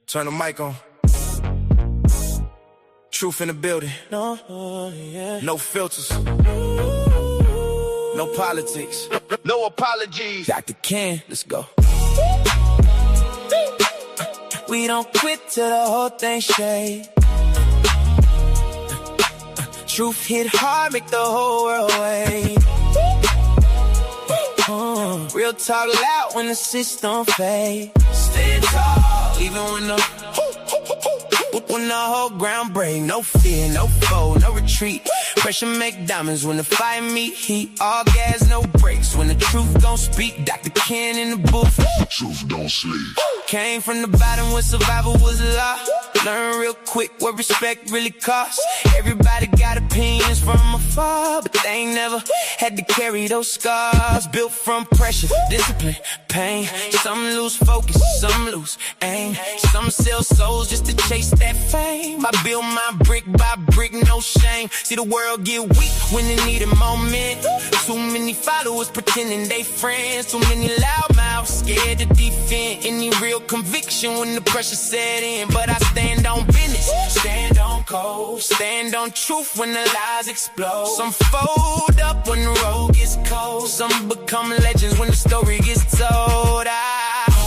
Turn the mic on. Truth in the building. No filters. No politics. No apologies. Dr. Ken, let's go. We don't quit till the whole thing shake. Truth hit hard, make the whole world wait. Real talk loud when the system fade. Stand tall, even when the whole ground break. No fear, no foe, no retreat. Pressure make diamonds when the fire meet heat. All gas, no brakes. When the truth gon' speak, Dr. Ken in the booth. Truth don't sleep. Came from the bottom where survival was law. Learn real quick what respect really costs. Everybody got opinions from afar, but they ain't never had to carry those scars. Built from pressure, discipline, pain. Some lose focus, some lose aim. Some sell souls just to chase that fame. I build my brick by brick, no shame. See the world get weak when they need a moment. Too many followers pretending they friends. Too many loudmouths scared to defend any real conviction when the pressure set in. But I stand on business, stand on code, stand on truth when the lies explode. Some fold up when the road gets cold. Some become legends when the story gets told.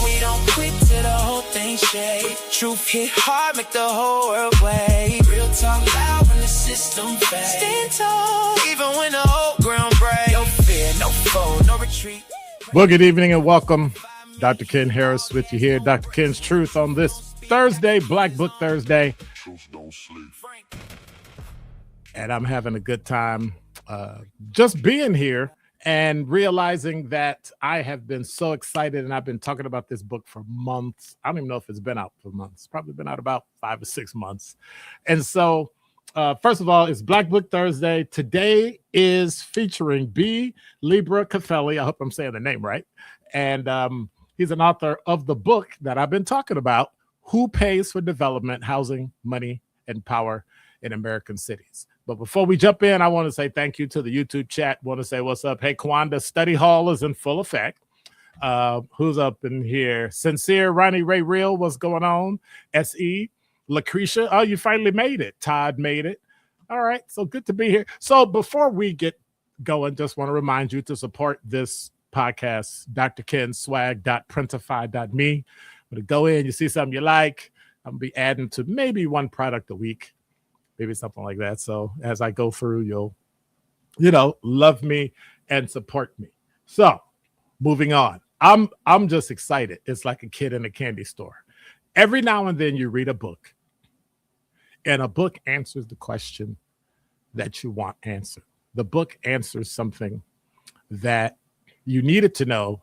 We don't quit till the whole thing shake. Truth hit hard, make the whole world wait. Real talk loud when the system fades. Stand tall, even when the whole ground breaks. No fear, no foe, no retreat. Well, good evening and welcome. Dr. Ken Harris with you here. Dr. Ken's Truth on this Thursday, Black Book Thursday. Truth don't sleep. And I'm having a good time just being here and realizing that I have been so excited, and I've been talking about this book for months. I don't even know if it's been out for months. It's probably been out about 5 or 6 months. And so, first of all, it's Black Book Thursday. Today is featuring B Libre Kafele. I hope I'm saying the name right. And he's an author of the book that I've been talking about, Who Pays for Development, Housing, Money, and Power in American Cities. But before we jump in, I want to say thank you to the YouTube chat. Want to say what's up. Hey, Kwanda, study hall is in full effect. Who's up in here? Sincere, Ronnie Ray Real, what's going on? SE, Lucretia, oh, you finally made it. Todd made it. All right, so good to be here. So before we get going, just want to remind you to support this podcast, drkenswag.printify.me. When you go in, you see something you like, I'm going to be adding to maybe one product a week. Maybe something like that. So as I go through, you'll, love me and support me. So moving on, I'm just excited. It's like a kid in a candy store. Every now and then you read a book, and a book answers the question that you want answered. The book answers something that you needed to know,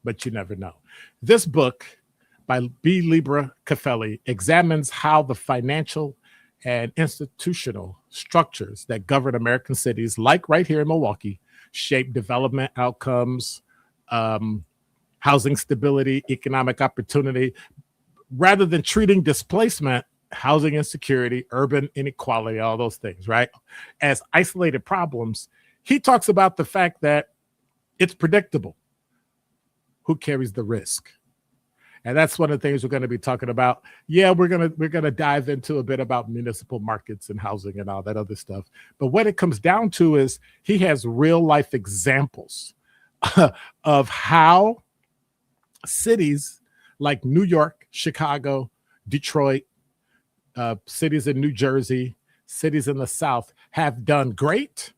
but you never know. This book by B Libre Kafele examines how the financial and institutional structures that govern American cities, like right here in Milwaukee, shape development outcomes, housing stability, economic opportunity, rather than treating displacement, housing insecurity, urban inequality, all those things, right, as isolated problems. He talks about the fact that it's predictable who carries the risk. And that's one of the things we're going to be talking about. Yeah, we're going to dive into a bit about municipal markets and housing and all that other stuff. But what it comes down to is he has real life examples of how cities like New York, Chicago, Detroit, cities in New Jersey, cities in the South have done great,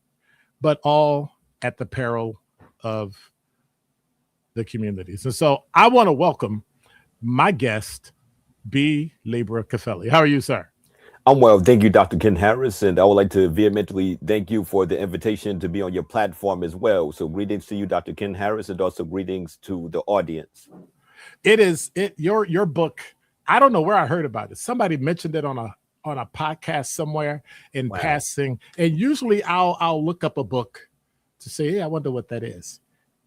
but all at the peril of the communities. And so I want to welcome my guest, B Libre Kafele. How are you, sir? I'm well. Thank you, Dr. Ken Harris. And I would like to vehemently thank you for the invitation to be on your platform as well. So greetings to you, Dr. Ken Harris, and also greetings to the audience. Your book, I don't know where I heard about it. Somebody mentioned it on a podcast somewhere in passing. And usually I'll look up a book to say, hey, I wonder what that is.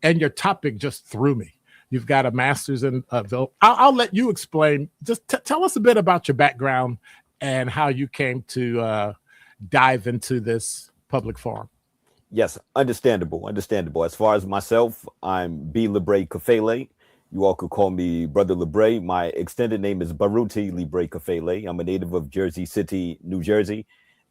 And your topic just threw me. You've got a master's in I'll let you explain. Just tell us a bit about your background and how you came to dive into this public forum. Yes, understandable. As far as myself, I'm B Libre Kafele, You all could call me Brother Libre. My extended name is B Libre Kafele. I'm a native of Jersey City, New Jersey.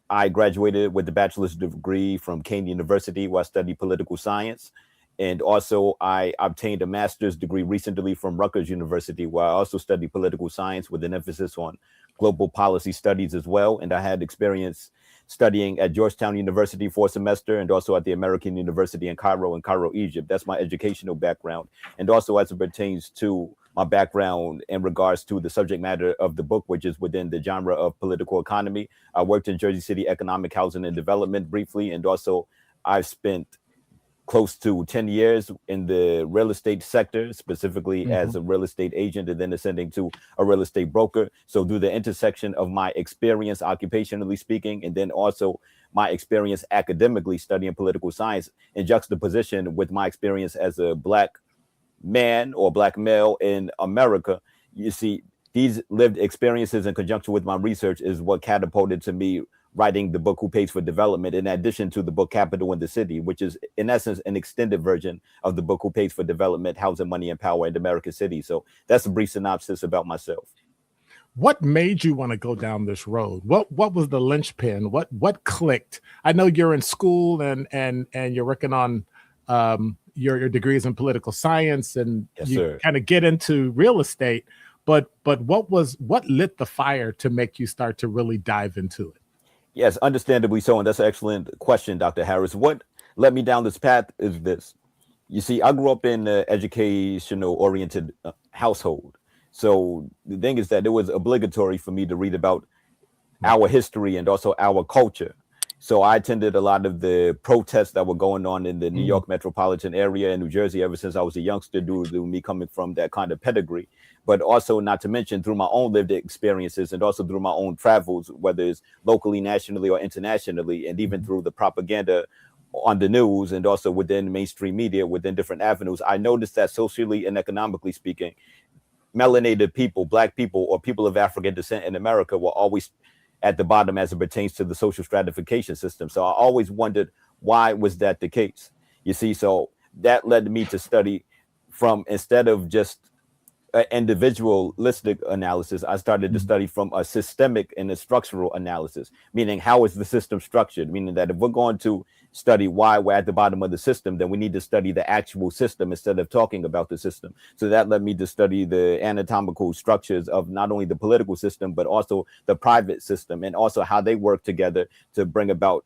I graduated with a bachelor's degree from Kane University, where I studied political science. And also, I obtained a master's degree recently from Rutgers University, where I also studied political science with an emphasis on global policy studies as well. And I had experience studying at Georgetown University for a semester and also at the American University in Cairo, Egypt. That's my educational background. And also, as it pertains to my background in regards to the subject matter of the book, which is within the genre of political economy, I worked in Jersey City economic housing and development briefly. And also, I've spent close to 10 years in the real estate sector, specifically as a real estate agent, and then ascending to a real estate broker. So through the intersection of my experience occupationally speaking, and then also my experience academically studying political science in juxtaposition with my experience as a Black man or Black male in America, you see, these lived experiences in conjunction with my research is what catapulted to me writing the book Who Pays for Development, in addition to the book Capital in the City, which is in essence an extended version of the book Who Pays for Development, Housing, Money, and Power in American Cities. So that's a brief synopsis about myself. What made you want to go down this road? What was the linchpin? What clicked? I know you're in school and you're working on your degrees in political science, and Yes, you sir. kind of get into real estate. But what lit the fire to make you start to really dive into it? Yes, understandably so. And that's an excellent question, Dr. Harris. What led me down this path is this. You see, I grew up in an educational oriented household. So the thing is that it was obligatory for me to read about our history and also our culture. So I attended a lot of the protests that were going on in the New York metropolitan area and New Jersey ever since I was a youngster, due to me coming from that kind of pedigree. But also, not to mention, through my own lived experiences and also through my own travels, whether it's locally, nationally, or internationally, and even through the propaganda on the news and also within mainstream media, within different avenues, I noticed that socially and economically speaking, melanated people, Black people, or people of African descent in America were always at the bottom as it pertains to the social stratification system. So I always wondered, why was that the case? You see, so that led me to study from, instead of just individualistic analysis, I started to study from a systemic and a structural analysis, meaning how is the system structured? Meaning that if we're going to study why we're at the bottom of the system, then we need to study the actual system instead of talking about the system. So that led me to study the anatomical structures of not only the political system, but also the private system, and also how they work together to bring about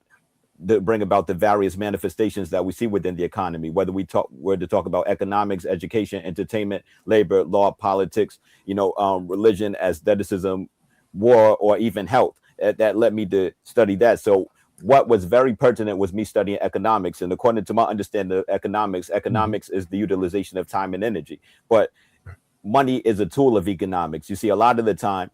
the various manifestations that we see within the economy, whether we're to talk about economics, education, entertainment, labor, law, politics, religion, aestheticism, war, or even health. That led me to study that. So what was very pertinent was me studying economics. And according to my understanding of economics is the utilization of time and energy. But money is a tool of economics. You see, a lot of the time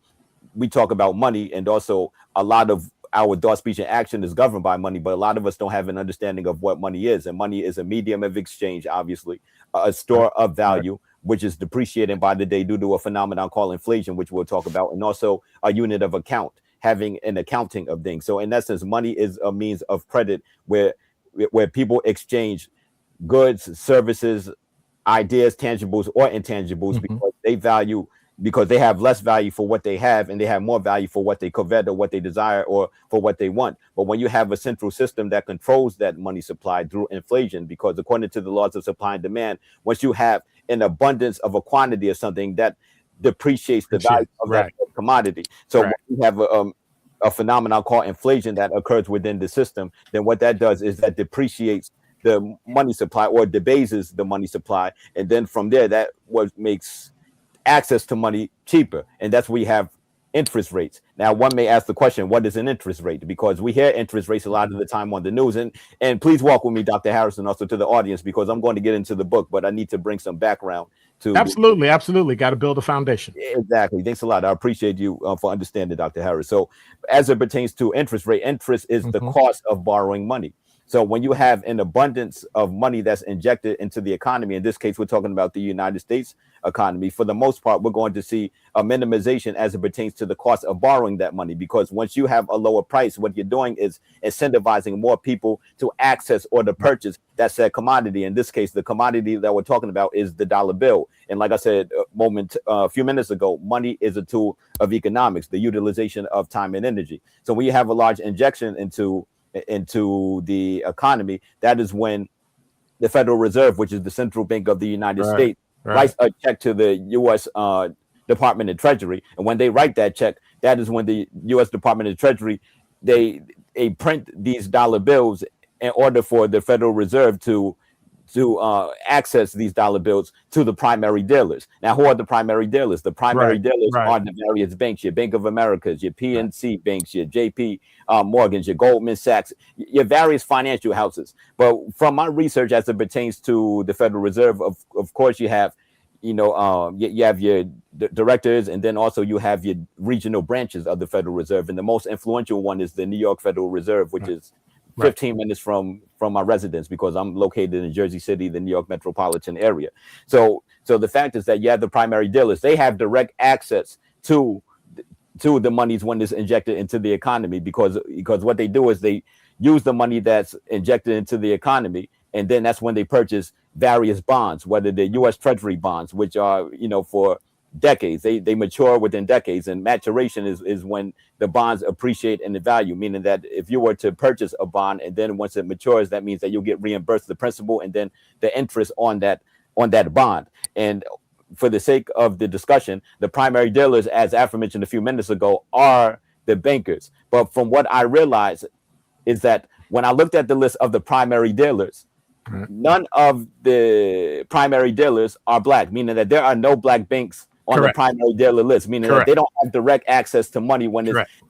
we talk about money, and also a lot of our thought, speech, and action is governed by money, but a lot of us don't have an understanding of what money is. And money is a medium of exchange, obviously, a store of value, which is depreciating by the day due to a phenomenon called inflation, which we'll talk about, and also a unit of account, having an accounting of things. So in essence, money is a means of credit where people exchange goods, services, ideas, tangibles or intangibles, because they have less value for what they have, and they have more value for what they covet or what they desire or for what they want. But when you have a central system that controls that money supply through inflation, because according to the laws of supply and demand, once you have an abundance of a quantity of something, that depreciates the value of that commodity. So when you have a phenomenon called inflation that occurs within the system, then what that does is that depreciates the money supply or debases the money supply. And then from there, that what makes access to money cheaper. And that's where we have interest rates. Now, one may ask the question, what is an interest rate? Because we hear interest rates a lot of the time on the news. And please walk with me, Dr. Harrison, also to the audience, because I'm going to get into the book, but I need to bring some background to. Absolutely. Got to build a foundation. Exactly. Thanks a lot. I appreciate you for understanding, Dr. Harris. So as it pertains to interest rate, interest is the cost of borrowing money. So when you have an abundance of money that's injected into the economy, in this case, we're talking about the United States economy, for the most part, we're going to see a minimization as it pertains to the cost of borrowing that money. Because once you have a lower price, what you're doing is incentivizing more people to access or to purchase that said commodity. In this case, the commodity that we're talking about is the dollar bill. And like I said a few minutes ago, money is a tool of economics, the utilization of time and energy. So when you have a large injection into the economy, that is when the Federal Reserve, which is the central bank of the United States, writes a check to the U.S. Department of Treasury. And when they write that check, that is when the U.S. Department of Treasury, they print these dollar bills in order for the Federal Reserve to access these dollar bills to the primary dealers. Now, who are the primary dealers? The primary dealers are the various banks, your Bank of America's, your PNC banks, your JP Morgan's, your Goldman Sachs, your various financial houses. But from my research as it pertains to the Federal Reserve, of course, you have, you have your directors, and then also you have your regional branches of the Federal Reserve. And the most influential one is the New York Federal Reserve, which is 15 minutes from my residence, because I'm located in Jersey City, the New York metropolitan area. So the fact is that you have the primary dealers. They have direct access to the monies when it's injected into the economy, because what they do is they use the money that's injected into the economy, and then that's when they purchase various bonds, whether they're U.S. Treasury bonds, which are, for decades. They mature within decades, and maturation is when the bonds appreciate in the value, meaning that if you were to purchase a bond and then once it matures, that means that you'll get reimbursed the principal and then the interest on that bond. And for the sake of the discussion, the primary dealers, as aforementioned a few minutes ago, are the bankers. But from what I realized is that when I looked at the list of the primary dealers, none of the primary dealers are black, meaning that there are no black banks on the primary dealer list, meaning that they don't have direct access to money when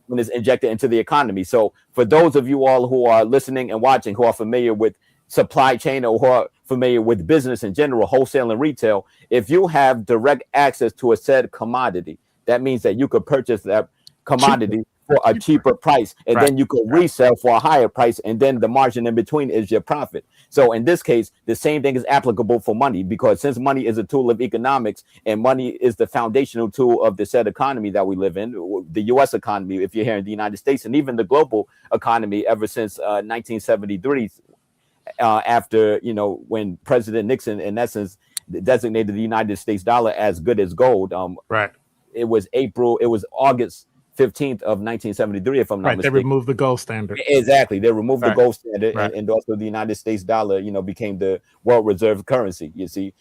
it's injected into the economy. So for those of you all who are listening and watching, who are familiar with supply chain or who are familiar with business in general, wholesale and retail, if you have direct access to a said commodity, that means that you could purchase that commodity for a cheaper price, and then you could resell for a higher price, and then the margin in between is your profit. So in this case, the same thing is applicable for money, because since money is a tool of economics and money is the foundational tool of the said economy that we live in, the U.S. economy, if you're here in the United States, and even the global economy ever since 1973, after, when President Nixon, in essence, designated the United States dollar as good as gold. It was August 15th of 1973, if I'm not mistaken. They removed the gold standard. Exactly. They removed the gold standard, and also the United States dollar, became the world reserve currency. You see,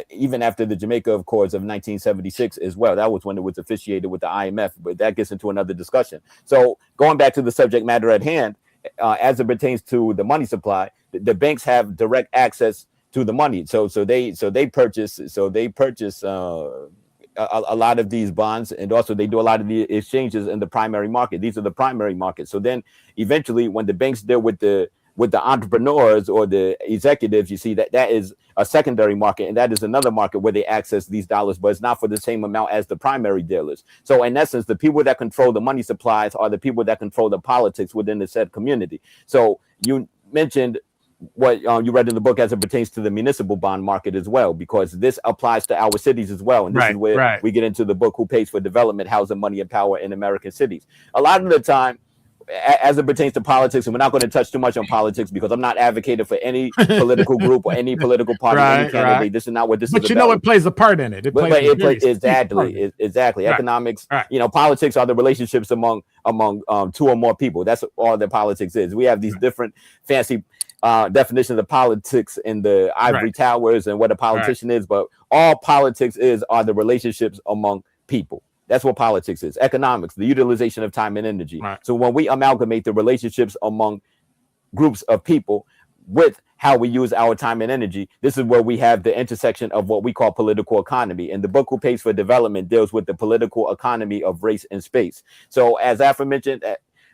even after the Jamaica Accords of 1976 as well, that was when it was officiated with the IMF, but that gets into another discussion. So going back to the subject matter at hand, as it pertains to the money supply, the banks have direct access to the money. So they purchase a lot of these bonds, and also they do a lot of the exchanges in the primary market. These are the primary markets. So then eventually when the banks deal with the entrepreneurs or the executives, you see that is a secondary market, and that is another market where they access these dollars, but it's not for the same amount as the primary dealers. So in essence, the people that control the money supplies are the people that control the politics within the said community. So you mentioned what you read in the book as it pertains to the municipal bond market as well, because this applies to our cities as well. And this is where we get into the book, Who Pays for Development, Housing, Money, and Power in American Cities. A lot of the time, as it pertains to politics, and we're not going to touch too much on politics because I'm not advocating for any political group or any political party, any candidate. This is not what this is about. But it plays a part in it. It plays exactly. Economics, politics are the relationships among two or more people. That's all that politics is. We have these different fancy definitions of politics in the ivory towers and what a politician is, but all politics are the relationships among people. That's what politics is. Economics, the utilization of time and energy. So when we amalgamate the relationships among groups of people with how we use our time and energy, this is where we have the intersection of what we call political economy. And the book, Who Pays for Development, deals with the political economy of race and space. So as aforementioned,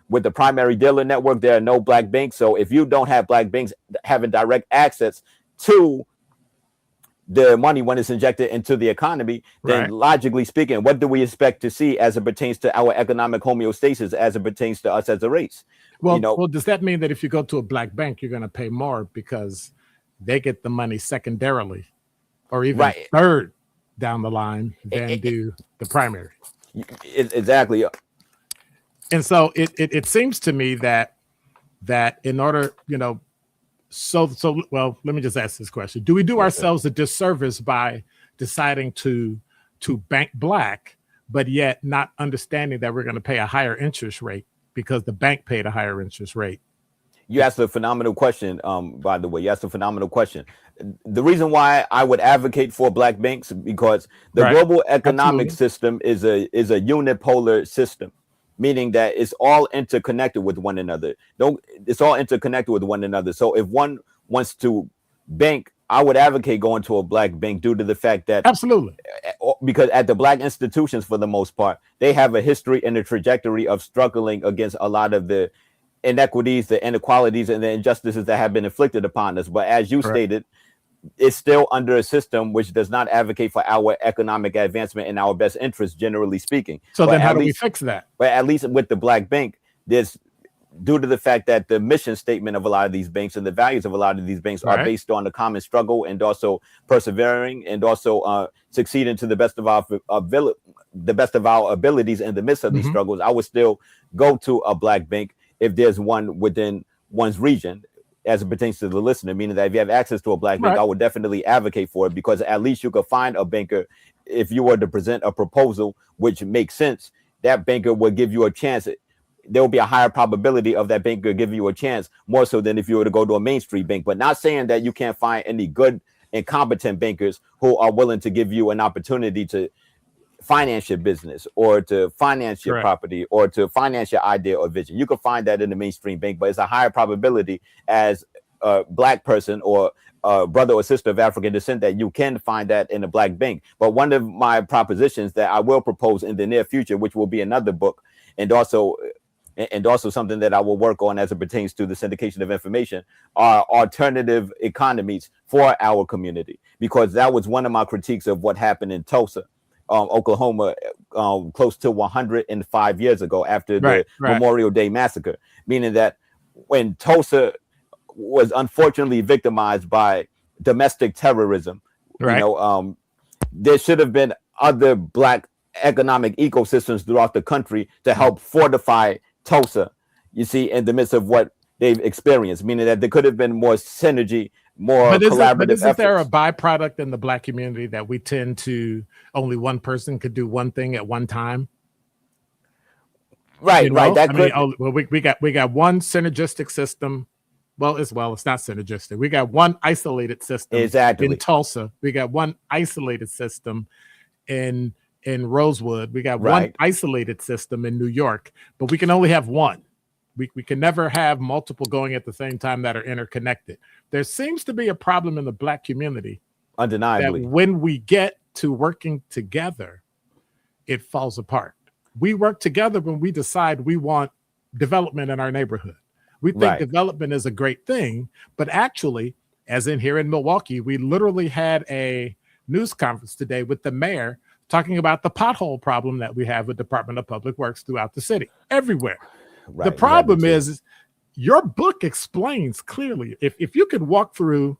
with the primary dealer network, there are no black banks. So if you don't have black banks having direct access to the money when it's injected into the economy, then Right. logically speaking, what do we expect to see as it pertains to our economic homeostasis, as it pertains to us as a race? You know, Well, does that mean that if you go to a black bank, you're going to pay more because they get the money secondarily or even right? third down the line than do the primary? Exactly. And so it seems to me that in order, so well, let me just ask this question. Do we do Yes, sir. ourselves a disservice by deciding to bank black, but yet not understanding that we're going to pay a higher interest rate because the bank paid a higher interest rate? You asked a phenomenal question. By the way, you asked a phenomenal question. The reason why I would advocate for black banks because the Right. global economic Absolutely. system is a unipolar system, meaning that it's all interconnected with one another. It's all interconnected with one another. So if one wants to bank, I would advocate going to a black bank due to the fact that Absolutely. because at the black institutions, for the most part, they have a history and a trajectory of struggling against a lot of the inequities, the inequalities, and the injustices that have been inflicted upon us. But as you Correct. stated, it's still under a system which does not advocate for our economic advancement and our best interest, generally speaking. So But then how at do we least, fix that? but at least with the black bank, there's due to the fact that the mission statement of a lot of these banks and the values of a lot of these banks are Right. based on the common struggle and also persevering and also succeeding to the best of our abilities in the midst of these Mhm. struggles. I would still go to a black bank if there's one within one's region, as it pertains to the listener, meaning that if you have access to a black bank, Right. I would definitely advocate for it because at least you could find a banker. If you were to present a proposal which makes sense, that banker would give you a chance. There will be a higher probability of that banker giving you a chance, more so than if you were to go to a Main Street bank. But not saying that you can't find any good and competent bankers who are willing to give you an opportunity to finance your business or to finance your Correct. property or to finance your idea or vision. You can find that in the mainstream bank, but it's a higher probability as a black person or a brother or sister of African descent that you can find that in a black bank. But one of my propositions that I will propose in the near future, which will be another book, and also something that I will work on as it pertains to the syndication of information, are alternative economies for our community, because that was one of my critiques of what happened in Tulsa, Oklahoma, close to 105 years ago after the Right. Memorial Day massacre, meaning that when Tulsa was unfortunately victimized by domestic terrorism, Right. there should have been other black economic ecosystems throughout the country to help fortify Tulsa, you see, in the midst of what they've experienced, meaning that there could have been more synergy, more collaborative Isn't there a efforts. byproduct in the black community that we tend to only one person could do one thing at one time? Right. That I mean, could, we got one synergistic system. It's not synergistic. We got one isolated system in exactly. Tulsa. We got one isolated system in Rosewood. We got one Right. isolated system in New York, but we can only have one. We can never have multiple going at the same time that are interconnected. There seems to be a problem in the black community that Undeniably. when we get to working together, it falls apart. We work together when we decide we want development in our neighborhood. We think Right. development is a great thing, but actually, as in here in Milwaukee, we literally had a news conference today with the mayor talking about the pothole problem that we have with Department of Public Works throughout the city, everywhere. Right. The problem is your book explains clearly. If you could walk through,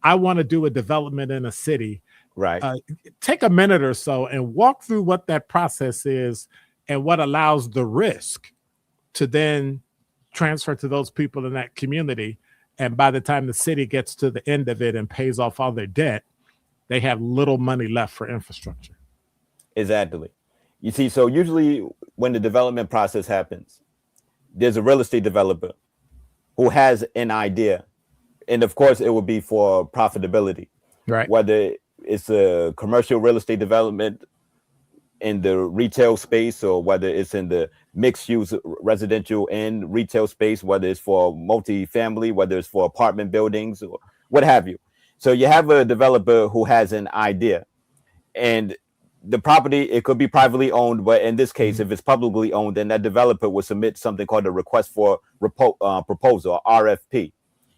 I want to do a development in a city, right. take a minute or so and walk through what that process is and what allows the risk to then transfer to those people in that community. And by the time the city gets to the end of it and pays off all their debt, they have little money left for infrastructure. Exactly. You see, so usually when the development process happens, there's a real estate developer who has an idea. And of course, it will be for profitability, Right. whether it's a commercial real estate development in the retail space or whether it's in the mixed use residential and retail space, whether it's for multifamily, whether it's for apartment buildings or what have you. So you have a developer who has an idea, and the property, it could be privately owned, but in this case, if it's publicly owned, then that developer will submit something called a request for proposal, or RFP.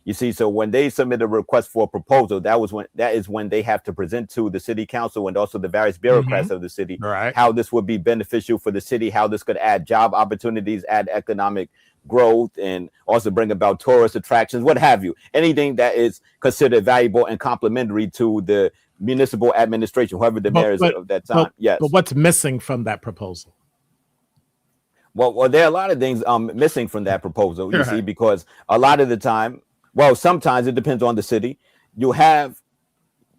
You see, so when they submit a request for a proposal, that is when they have to present to the city council and also the various bureaucrats of the city Right. how this would be beneficial for the city, how this could add job opportunities, add economic growth, and also bring about tourist attractions, what have you. Anything that is considered valuable and complementary to the municipal administration, whoever the mayor is of that time. Yes. But what's missing from that proposal? Well, there are a lot of things missing from that proposal, you Right. see, because a lot of the time, well, sometimes it depends on the city. You have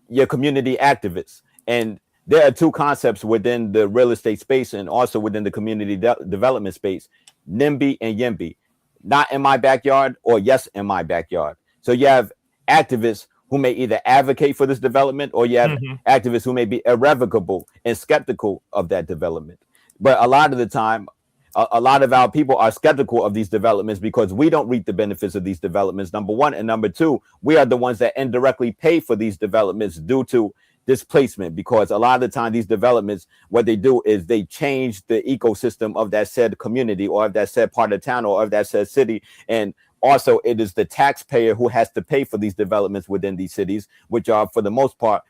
your community activists, and there are two concepts within the real estate space and also within the community development space: NIMBY and YIMBY, not in my backyard or yes in my backyard. So you have activists who may either advocate for this development, or you have activists who may be irrevocable and skeptical of that development. But a lot of the time, a lot of our people are skeptical of these developments because we don't reap the benefits of these developments, number one. And number two, we are the ones that indirectly pay for these developments due to displacement, because a lot of the time these developments, what they do is they change the ecosystem of that said community or of that said part of town or of that said city. And also it is the taxpayer who has to pay for these developments within these cities, which are for the most part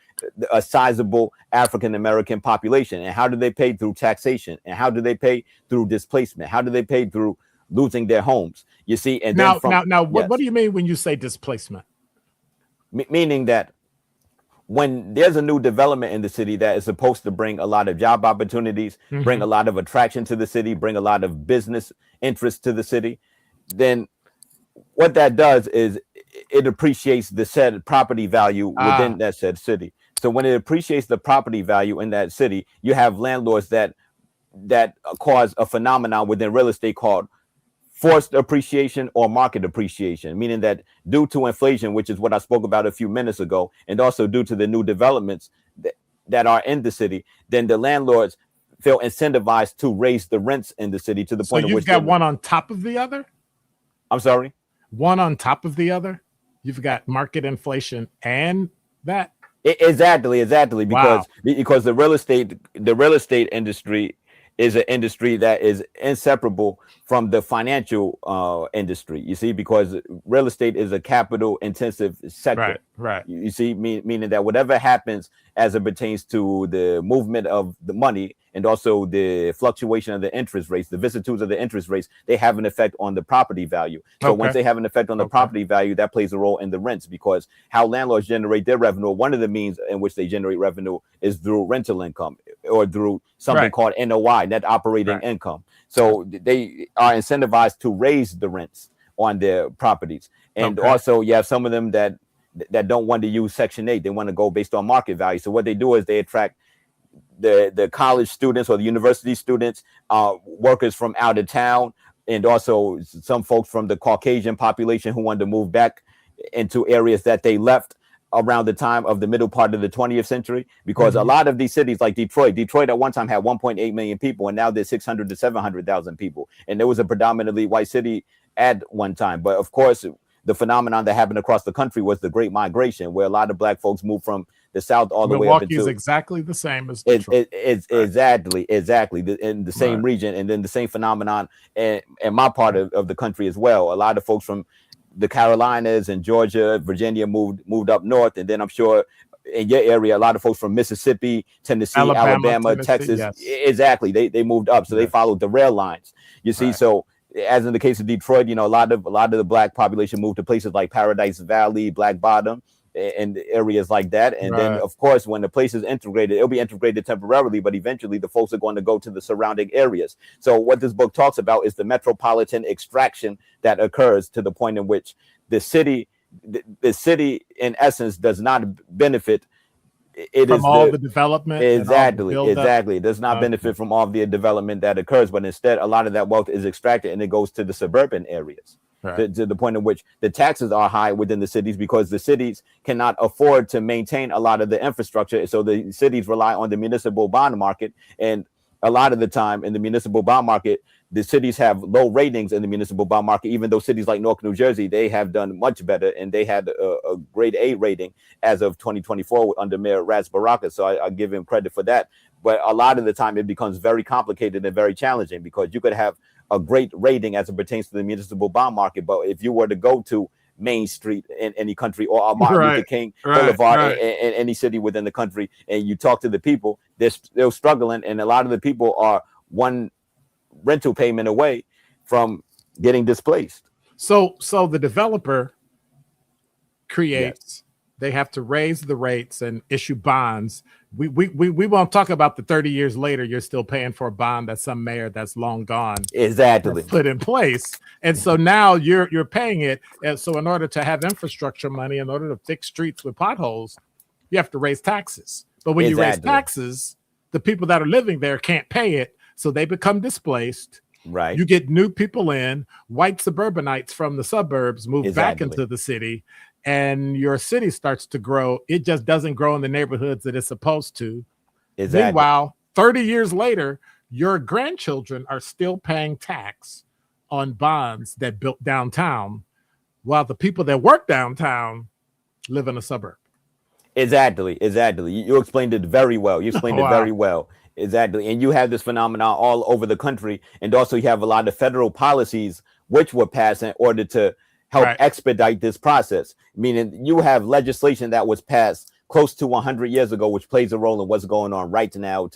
a sizable African-American population. And how do they pay? Through taxation. And how do they pay? Through displacement. How do they pay? Through losing their homes, you see. And now, then what do you mean when you say displacement? Meaning that when there's a new development in the city that is supposed to bring a lot of job opportunities, bring a lot of attraction to the city, bring a lot of business interest to the city, then what that does is it appreciates the said property value within that said city. So when it appreciates the property value in that city, you have landlords that cause a phenomenon within real estate called forced appreciation or market appreciation, meaning that due to inflation, which is what I spoke about a few minutes ago, and also due to the new developments that are in the city, then the landlords feel incentivized to raise the rents in the city to the point So at which you've got one on top of the other? I'm sorry? One on top of the other? You've got market inflation and that? Exactly, Wow. because the real estate industry is an industry that is inseparable from the financial industry. You see, because real estate is a capital intensive sector. Right. You see, meaning that whatever happens as it pertains to the movement of the money and also the fluctuation of the interest rates, the vicissitudes of the interest rates, they have an effect on the property value. So once they have an effect on the property value, that plays a role in the rents, because how landlords generate their revenue, one of the means in which they generate revenue is through rental income or through something called NOI, net operating income. So they are incentivized to raise the rents on their properties. And also you have some of them that don't want to use Section 8. They want to go based on market value. So what they do is they attract the college students or the university students, workers from out of town, and also some folks from the Caucasian population who wanted to move back into areas that they left around the time of the middle part of the 20th century, because a lot of these cities like Detroit at one time had 1.8 million people, and now there's 600 to 700,000 people. And there was a predominantly white city at one time. But of course, the phenomenon that happened across the country was the Great Migration, where a lot of black folks moved from the South all the way up into... Milwaukee is exactly the same as Detroit. Exactly. In the same region, and then the same phenomenon in my part of the country as well. A lot of folks from the Carolinas and Georgia, Virginia moved up north, and then I'm sure in your area, a lot of folks from Mississippi, Tennessee, Alabama, Texas, exactly. They moved up, so they followed the rail lines. You see, so as in the case of Detroit, you know, a lot of the black population moved to places like Paradise Valley, Black Bottom, and areas like that. And then, of course, when the place is integrated, it'll be integrated temporarily, but eventually the folks are going to go to the surrounding areas. So what this book talks about is the metropolitan extraction that occurs to the point in which the city in essence does not benefit from all the development. Exactly. It does not benefit from all the development that occurs, but instead a lot of that wealth is extracted and it goes to the suburban areas. To the point in which the taxes are high within the cities, because the cities cannot afford to maintain a lot of the infrastructure. So the cities rely on the municipal bond market. And a lot of the time in the municipal bond market, the cities have low ratings in the municipal bond market, even though cities like Newark, New Jersey, they have done much better, and they had a grade A rating as of 2024 under Mayor Ras Baraka. So I give him credit for that. But a lot of the time it becomes very complicated and very challenging, because you could have a great rating as it pertains to the municipal bond market, but if you were to go to Main Street in any country, or Martin Luther King Boulevard in any city within the country, and you talk to the people, they're still struggling, and a lot of the people are one rental payment away from getting displaced. So the developer creates, they have to raise the rates and issue bonds. We won't talk about the 30 years later you're still paying for a bond that some mayor that's long gone put in place. And so now you're paying it. And so in order to have infrastructure money, in order to fix streets with potholes, you have to raise taxes. But when you raise taxes, the people that are living there can't pay it, so they become displaced. Right. You get new people in, white suburbanites from the suburbs move back into the city, and your city starts to grow. It just doesn't grow in the neighborhoods that it's supposed to. Meanwhile, 30 years later, your grandchildren are still paying tax on bonds that built downtown, while the people that work downtown live in a suburb. Exactly. You explained it very well. It very well. Exactly. And you have this phenomenon all over the country. And also you have a lot of federal policies which were passed in order to help expedite this process. Meaning you have legislation that was passed close to 100 years ago, which plays a role in what's going on right now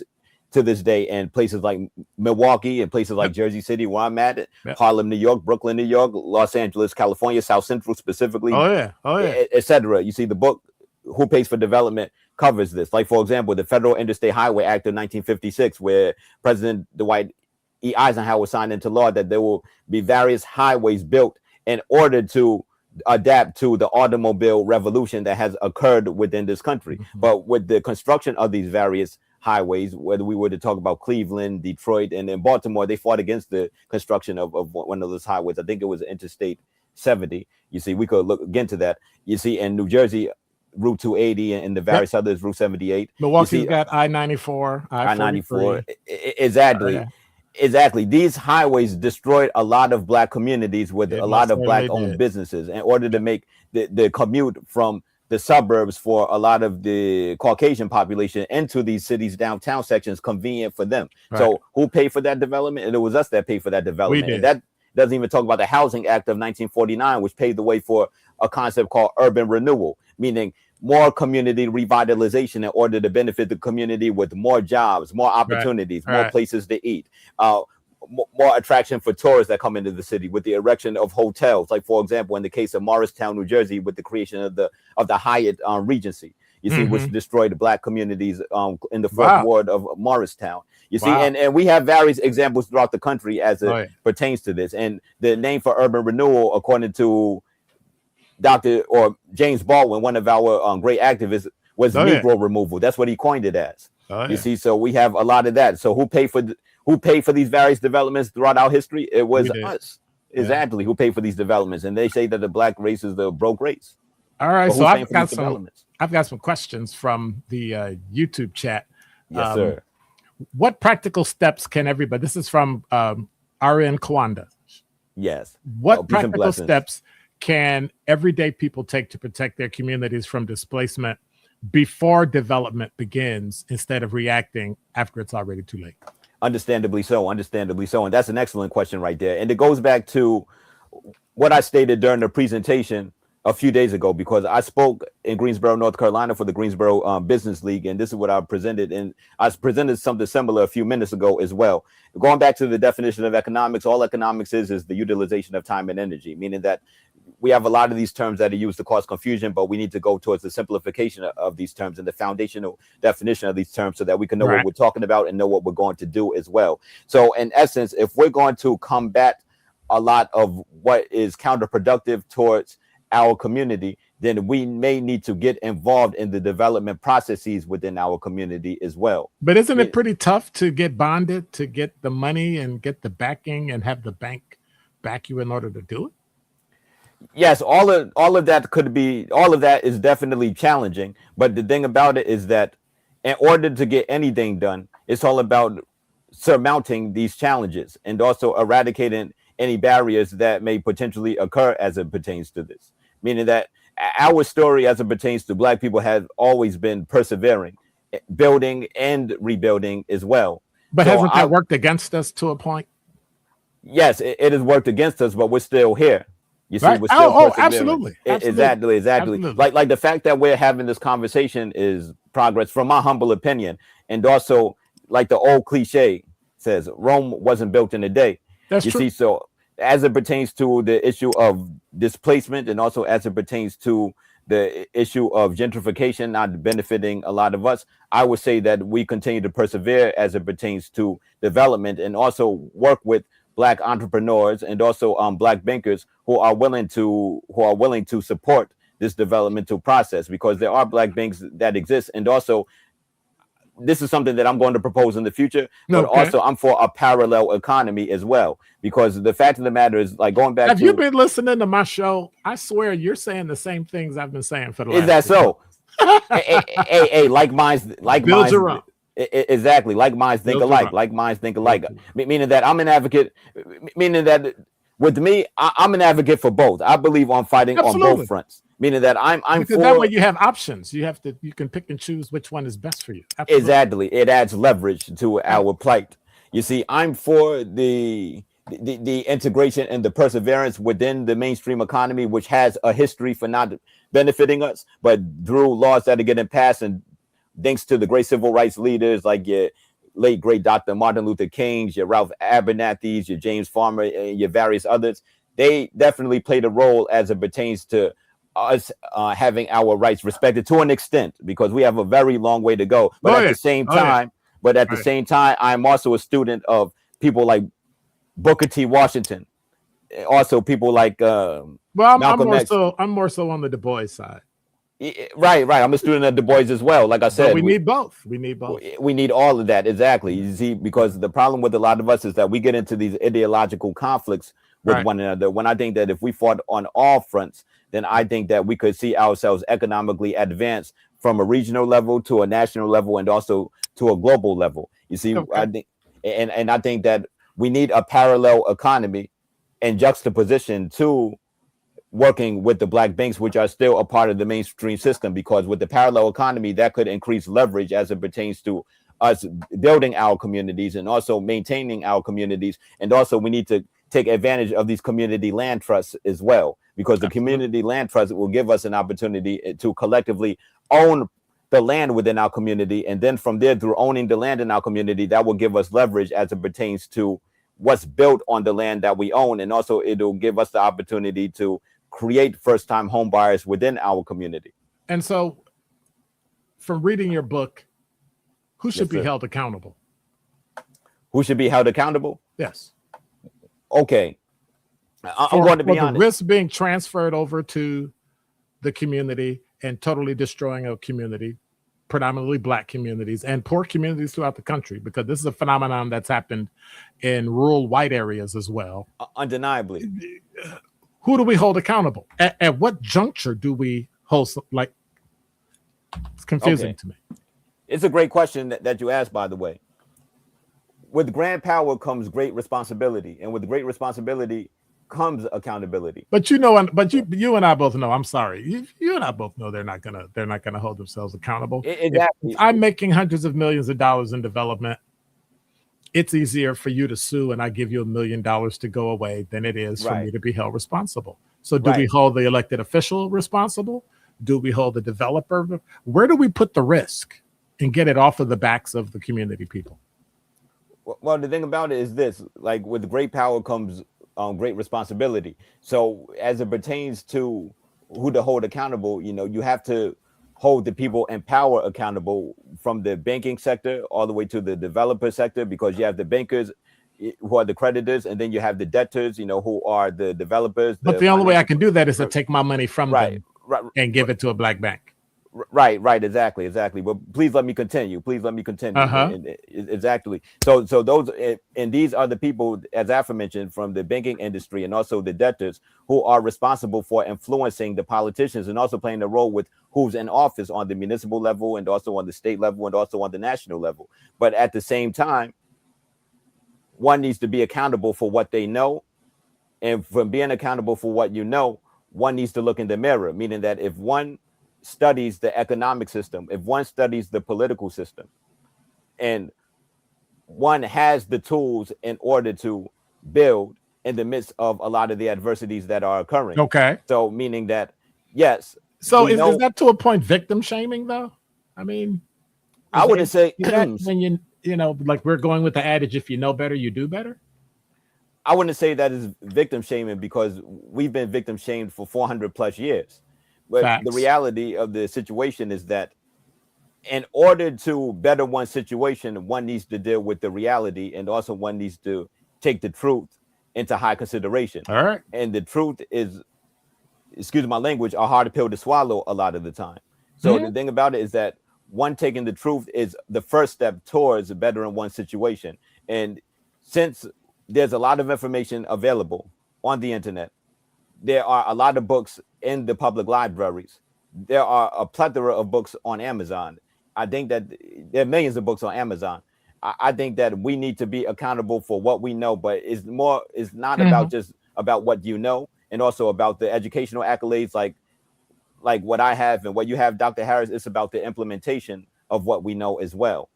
to this day in places like Milwaukee and places like Jersey City, where I'm at, Harlem, New York, Brooklyn, New York, Los Angeles, California, South Central specifically, etc. You see, the book Who Pays for Development covers this. Like, for example, the Federal Interstate Highway Act of 1956, where President Dwight E. Eisenhower signed into law that there will be various highways built in order to adapt to the automobile revolution that has occurred within this country. Mm-hmm. But with the construction of these various highways, whether we were to talk about Cleveland, Detroit, and in Baltimore, they fought against the construction of one of those highways. I think it was Interstate 70. You see, we could look into that. You see, in New Jersey, Route 280 and the various others, Route 78. Milwaukee's got I-94, I-94. Exactly. These highways destroyed a lot of Black communities with a lot of Black-owned businesses in order to make the commute from the suburbs for a lot of the Caucasian population into these cities' downtown sections convenient for them. So who paid for that development? And it was us that paid for that development. We did. And that doesn't even talk about the Housing Act of 1949, which paved the way for a concept called urban renewal, meaning more community revitalization in order to benefit the community with more jobs, more opportunities, more places to eat, more attraction for tourists that come into the city with the erection of hotels. Like, for example, in the case of Morristown, New Jersey, with the creation of the Hyatt Regency, you see, which destroyed the Black communities in the fourth ward of Morristown. You see, and we have various examples throughout the country as it pertains to this. And the name for urban renewal, according to Dr. or James Baldwin, one of our great activists, was Negro removal. That's what he coined it as. You see, so we have a lot of that. So who paid for these various developments throughout our history? It was us. Exactly. Who paid for these developments? And they say that the Black race is the broke race. All right. So I've got some questions from the YouTube chat. Yes, sir. What practical steps can everybody? This is from RN Kwanda. Yes. What practical steps can everyday people take to protect their communities from displacement before development begins, instead of reacting after it's already too late? Understandably so. And that's an excellent question right there. And it goes back to what I stated during the presentation a few days ago, because I spoke in Greensboro, North Carolina for the Greensboro Business League. And this is what I presented. And I presented something similar a few minutes ago as well. Going back to the definition of economics, all economics is the utilization of time and energy, meaning that we have a lot of these terms that are used to cause confusion, but we need to go towards the simplification of these terms and the foundational definition of these terms so that we can know what we're talking about and know what we're going to do as well. So in essence, if we're going to combat a lot of what is counterproductive towards our community, then we may need to get involved in the development processes within our community as well. But isn't it pretty tough to get bonded, to get the money and get the backing and have the bank back you in order to do it? Yes, all of that is definitely challenging. But the thing about it is that in order to get anything done, it's all about surmounting these challenges and also eradicating any barriers that may potentially occur as it pertains to this. Meaning that our story as it pertains to Black people has always been persevering, building and rebuilding as well. But so hasn't that worked against us to a point? Yes, it has worked against us, but we're still here. You see, Right. we're still persevering. Absolutely. Exactly. Absolutely. Like the fact that we're having this conversation is progress, from my humble opinion. And also, like the old cliche says, Rome wasn't built in a day. That's You true. see, so as it pertains to the issue of displacement, and also as it pertains to the issue of gentrification not benefiting a lot of us, I would say that we continue to persevere as it pertains to development, and also work with Black entrepreneurs and also Black bankers who are willing to support this developmental process, because there are Black banks that exist. And also, this is something that I'm going to propose in the future, but also I'm for a parallel economy as well, because the fact of the matter is, like, going back Have to, you been listening to my show? I swear you're saying the same things I've been saying for the last. Is that so? Hey, like minds, Build your own. Exactly, like minds think alike. Like minds think alike. Meaning that I'm an advocate. Meaning that with me, I'm an advocate for both. I believe on fighting on both fronts. Meaning that I'm because for, that way you have options. You can pick and choose which one is best for you. Absolutely. Exactly. It adds leverage to our plight. You see, I'm for the integration and the perseverance within the mainstream economy, which has a history for not benefiting us, but through laws that are getting passed, and thanks to the great civil rights leaders like your late great Dr. Martin Luther King's, your Ralph Abernathy's, your James Farmer, and your various others, they definitely played a role as it pertains to us having our rights respected to an extent, because we have a very long way to go. But at the same time, I'm also a student of people like Booker T. Washington, also people like Malcolm X. I'm more so on the Du Bois side. Right. I'm a student of Du Bois as well. Like I said, but we need both. We need all of that. Exactly. You see, because the problem with a lot of us is that we get into these ideological conflicts with one another, when I think that if we fought on all fronts, then I think that we could see ourselves economically advance from a regional level to a national level, and also to a global level. You see, I think, and I think that we need a parallel economy in juxtaposition to working with the Black banks, which are still a part of the mainstream system, because with the parallel economy, that could increase leverage as it pertains to us building our communities and also maintaining our communities. And also, we need to take advantage of these community land trusts as well, because the community land trust will give us an opportunity to collectively own the land within our community. And then from there, through owning the land in our community, that will give us leverage as it pertains to what's built on the land that we own. And also, it'll give us the opportunity to create first-time home buyers within our community. And so, from reading your book, who should be held accountable? Who should be held accountable? Yes. Okay. I'm going to be honest. The risk being transferred over to the community and totally destroying a community, predominantly Black communities and poor communities throughout the country, because this is a phenomenon that's happened in rural white areas as well. Undeniably. Who do we hold accountable? At what juncture do we hold? Like, it's confusing to me. It's a great question that you asked, by the way. With grand power comes great responsibility, and with great responsibility comes accountability. But you and I both know. I'm sorry, you and I both know they're not gonna hold themselves accountable. Exactly. If I'm making hundreds of millions of dollars in development, it's easier for you to sue and I give you $1 million to go away than it is for me to be held responsible. So do we hold the elected official responsible? Do we hold the developer? Where do we put the risk and get it off of the backs of the community people? Well, the thing about it is this: like, with great power comes great responsibility. So as it pertains to who to hold accountable, you have to hold the people in power accountable, from the banking sector all the way to the developer sector, because you have the bankers who are the creditors, and then you have the debtors, who are the developers. But the only way I can do that is to take my money from them and give it to a Black bank. Right, exactly. But please let me continue. Exactly. So those, and these are the people, as aforementioned, from the banking industry and also the debtors, who are responsible for influencing the politicians and also playing a role with who's in office on the municipal level and also on the state level and also on the national level. But at the same time, one needs to be accountable for what they know, and from being accountable for what you know, one needs to look in the mirror, meaning that if one studies the economic system, if one studies the political system, and one has the tools in order to build in the midst of a lot of the adversities that are occurring. Okay. So meaning that, yes, So we is know, that to a point victim shaming though? I mean, I wouldn't say, is that when you know, like we're going with the adage, if you know better, you do better? I wouldn't say that is victim shaming, because we've been victim shamed for 400 plus years. But the Facts. reality of the situation is that in order to better one's situation, one needs to deal with the reality, and also one needs to take the truth into high consideration. All right. And the truth is, excuse my language, a hard pill to swallow a lot of the time. So Mhm. the thing about it is that one taking the truth is the first step towards bettering one's situation. And since there's a lot of information available on the internet, there are a lot of books in the public libraries. There are a plethora of books on Amazon. I think that there are millions of books on Amazon. I think that we need to be accountable for what we know, but it's not about Mhm. just about what you know, and also about the educational accolades like what I have and what you have, Dr. Harris. It's about the implementation of what we know as well.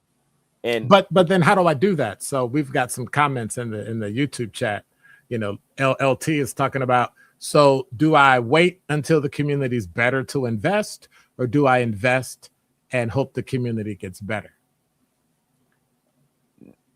And But then how do I do that? So we've got some comments in the YouTube chat. You know, LLT is talking about, so do I wait until the community is better to invest, or do I invest and hope the community gets better?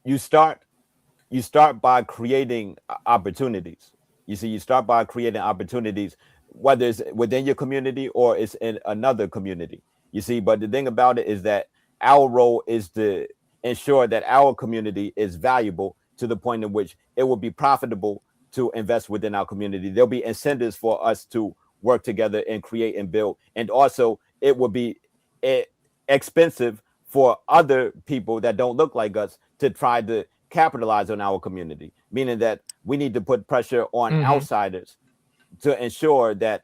you start by creating opportunities. You see, you start by creating opportunities, whether it's within your community or it's in another community. You see, but the thing about it is that our role is to ensure that our community is valuable to the point in which it will be profitable to invest within our community. There'll be incentives for us to work together and create and build. And also, it will be expensive for other people that don't look like us to try to capitalize on our community, meaning that we need to put pressure on Mhm. outsiders to ensure that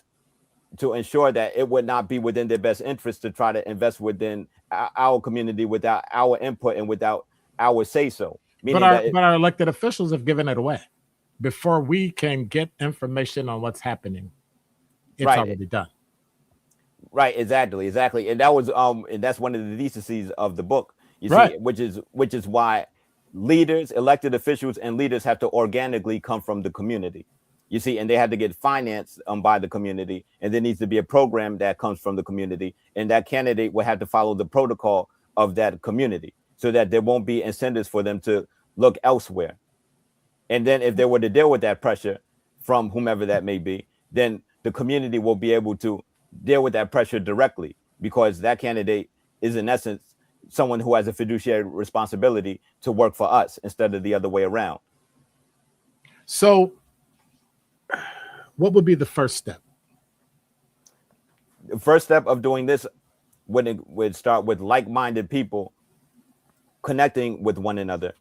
it would not be within their best interest to try to invest within our community without our input and without our say so, But meaning that our elected officials have given it away. Before we can get information on what's happening, it's right, already done. right, exactly, and that's one of the theses of the book, you Right. see, which is why leaders, elected officials, and leaders have to organically come from the community. You see, and they have to get financed by the community, and there needs to be a program that comes from the community, and that candidate will have to follow the protocol of that community, so that there won't be incentives for them to look elsewhere. And then if they were to deal with that pressure from whomever that may be, then the community will be able to deal with that pressure directly, because that candidate is in essence someone who has a fiduciary responsibility to work for us instead of the other way around. So what would be the first step? The first step of doing this would start with like-minded people connecting with one another,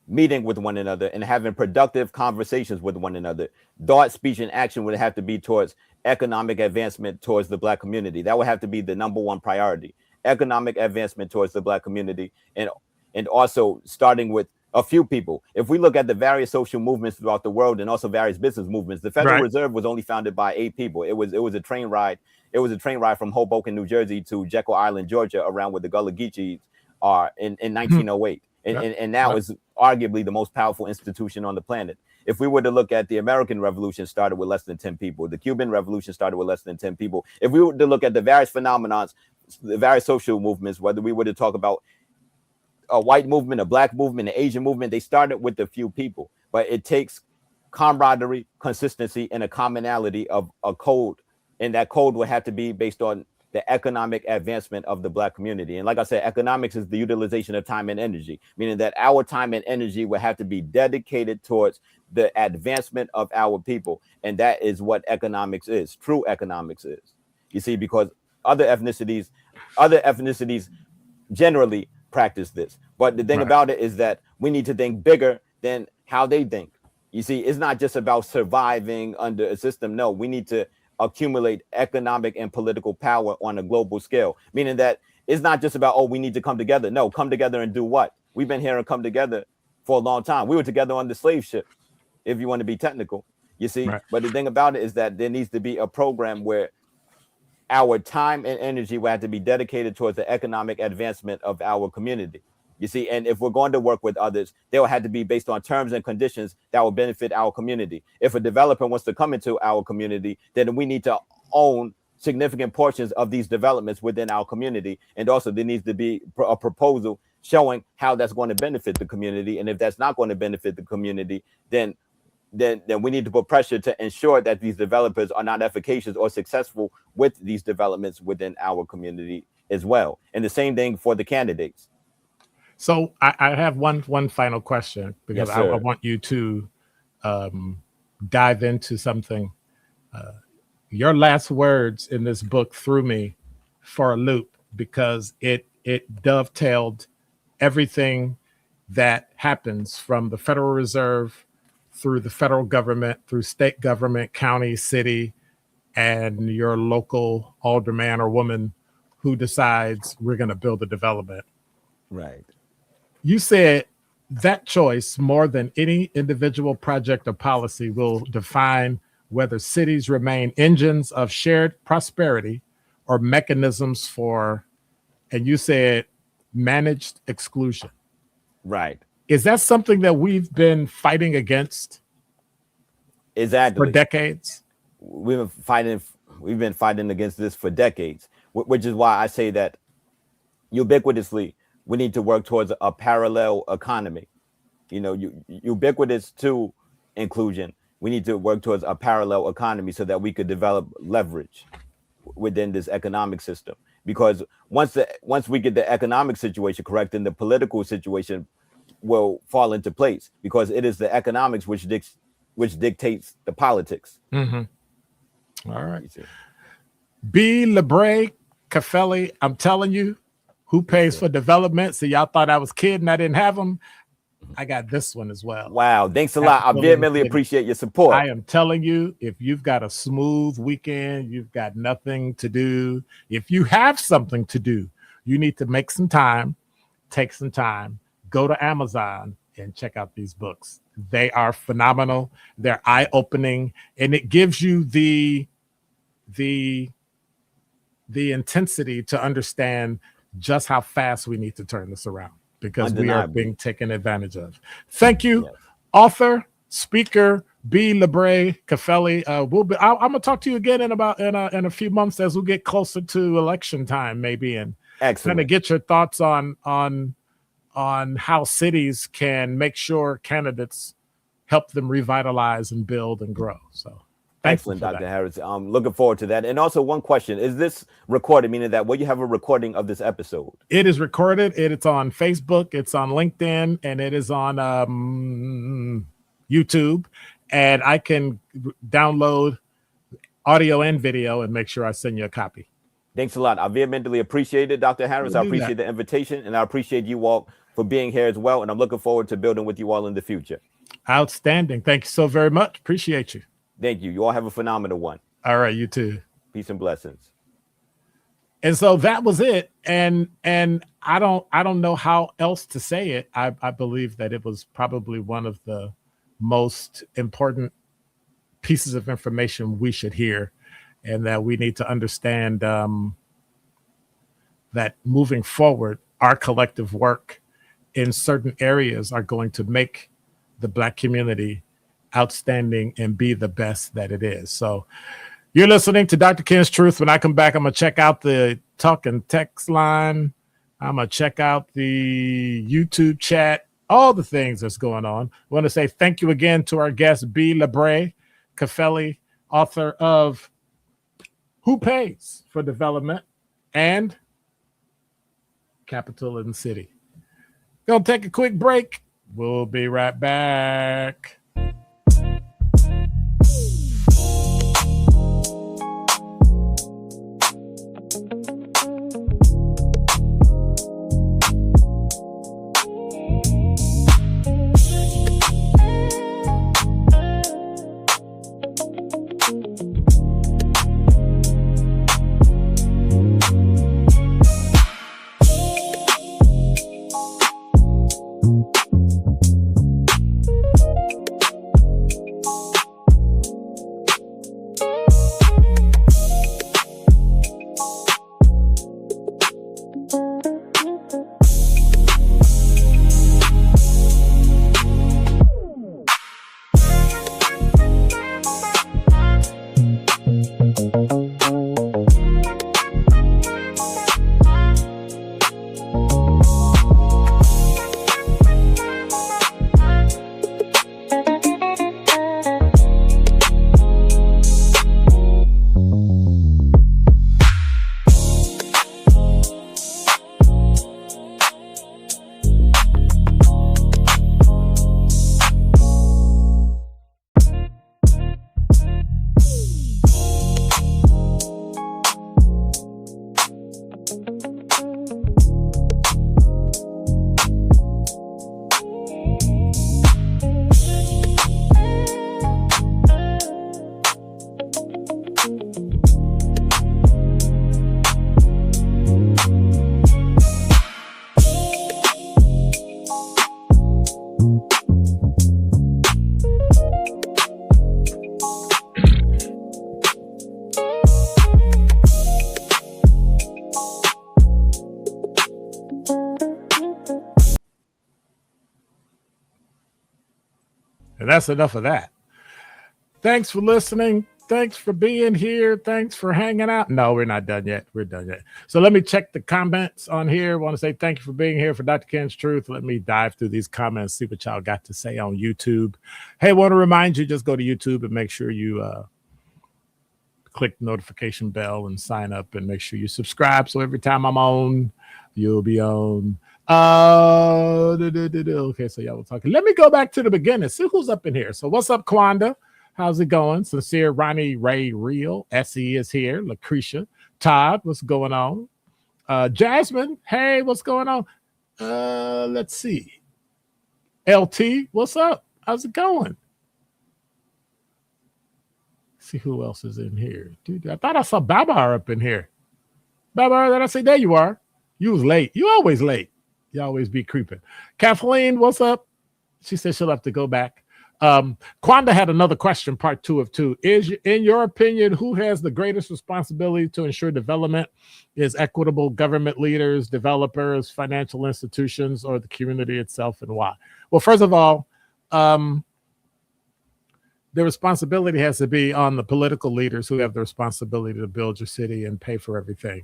meeting with one another, and having productive conversations with one another. Thought, speech, and action would have to be towards economic advancement towards the Black community. That would have to be the number one priority: economic advancement towards the Black community, and also starting with a few people. If we look at the various social movements throughout the world and also various business movements, the Federal Right. Reserve was only founded by 8 people. It was a train ride. It was a train ride from Hoboken, New Jersey to Jekyll Island, Georgia, around where the Gullah Geechees are in 1908. And now is arguably the most powerful institution on the planet. If we were to look at the American Revolution, started with less than 10 people. The Cuban Revolution started with less than 10 people. If we were to look at the various phenomenons, the various social movements, whether we were to talk about a white movement, a Black movement, an Asian movement, they started with a few people. But it takes camaraderie, consistency, and a commonality of a code. And that code would have to be based on the economic advancement of the Black community. And like I said, economics is the utilization of time and energy, meaning that our time and energy will have to be dedicated towards the advancement of our people. And that is what economics is, true economics is. You see, because other ethnicities generally practice this. But the thing about it is that we need to think bigger than how they think. You see, it's not just about surviving under a system. No, we need to accumulate economic and political power on a global scale, meaning that it's not just about, oh, we need to come together. No, come together and do what? We've been here and come together for a long time. We were together on the slave ship, if you want to be technical, you see. Right. But the thing about it is that there needs to be a program where our time and energy will have to be dedicated towards the economic advancement of our community. You see, and if we're going to work with others, they will have to be based on terms and conditions that will benefit our community. If a developer wants to come into our community, then we need to own significant portions of these developments within our community. And also there needs to be a proposal showing how that's going to benefit the community. And if that's not going to benefit the community, then we need to put pressure to ensure that these developers are not efficacious or successful with these developments within our community as well. And the same thing for the candidates. So I have one final question, because Yes, I want you to dive into something. Your last words in this book threw me for a loop, because it dovetailed everything that happens from the Federal Reserve through the federal government, through state government, county, city, and your local alderman or woman who decides we're going to build a development. Right. You said that choice, more than any individual project or policy, will define whether cities remain engines of shared prosperity or mechanisms for, and you said, managed exclusion. Right. Is that something that we've been fighting against? Exactly. For decades? We've been fighting against this for decades, which is why I say that ubiquitously, we need to work towards a parallel economy. You know, ubiquitous to inclusion. We need to work towards a parallel economy so that we could develop leverage within this economic system. Because once we get the economic situation correct, then the political situation will fall into place, because it is the economics which dictates the politics. Mm-hmm. All right. B Libre Kafele, I'm telling you, who pays for development? So y'all thought I was kidding, I didn't have them. I got this one as well. Wow, thanks a lot. I vehemently appreciate your support. I am telling you, if you've got a smooth weekend, you've got nothing to do, if you have something to do, you need to make some time, take some time, go to Amazon and check out these books. They are phenomenal. They're eye-opening, and it gives you the intensity to understand just how fast we need to turn this around, because we are being taken advantage of. Thank you, yes. Author, speaker, B Libre Kafele. I'm gonna talk to you again in a few months as we get closer to election time, maybe, and kind of get your thoughts on how cities can make sure candidates help them revitalize and build and grow. So. Excellent, Dr. Harris. I'm looking forward to that. And also one question, is this recorded, meaning that will you have a recording of this episode? It is recorded. It's on Facebook, it's on LinkedIn, and it is on YouTube. And I can download audio and video and make sure I send you a copy. Thanks a lot. I vehemently appreciate it, Dr. Harris. I appreciate the invitation, and I appreciate you all for being here as well. And I'm looking forward to building with you all in the future. Outstanding. Thank you so very much. Appreciate you. Thank you. You all have a phenomenal one. All right, you too. Peace and blessings. And so that was it. And I don't know how else to say it. I believe that it was probably one of the most important pieces of information we should hear, and that we need to understand that moving forward, our collective work in certain areas are going to make the Black community outstanding and be the best that it is. So you're listening to Dr. Ken's Truth. When I come back, I'm going to check out the talk and text line. I'm going to check out the YouTube chat, all the things that's going on. I want to say thank you again to our guest, B Libre Kafele, author of Who Pays for Development and Capital and City. Gonna take a quick break. We'll be right back. that's enough of that. Thanks for listening. Thanks for being here. Thanks for hanging out. No, we're not done yet. We're done yet. So let me check the comments on here. I want to say thank you for being here for Dr. Ken's Truth. Let me dive through these comments, see what y'all got to say on YouTube. Hey, I want to remind you, just go to YouTube and make sure you click the notification bell and sign up and make sure you subscribe. So every time I'm on, you'll be on. Okay, so y'all were talking. Let me go back to the beginning. See who's up in here. So what's up, Kwanda? How's it going? Sincere Ronnie Ray Real. Essie is here. Lucretia. Todd, what's going on? Jasmine, hey, what's going on? Let's see. LT, what's up? How's it going? See who else is in here. Dude, I thought I saw Babar up in here. Babar, did I say there you are? You was late. You always late. You always be creeping. Kathleen, what's up? She said she'll have to go back. Kwanda had another question, part 2 of 2. Is, in your opinion, who has the greatest responsibility to ensure development is equitable government leaders, developers, financial institutions, or the community itself, and why? Well, first of all, the responsibility has to be on the political leaders who have the responsibility to build your city and pay for everything.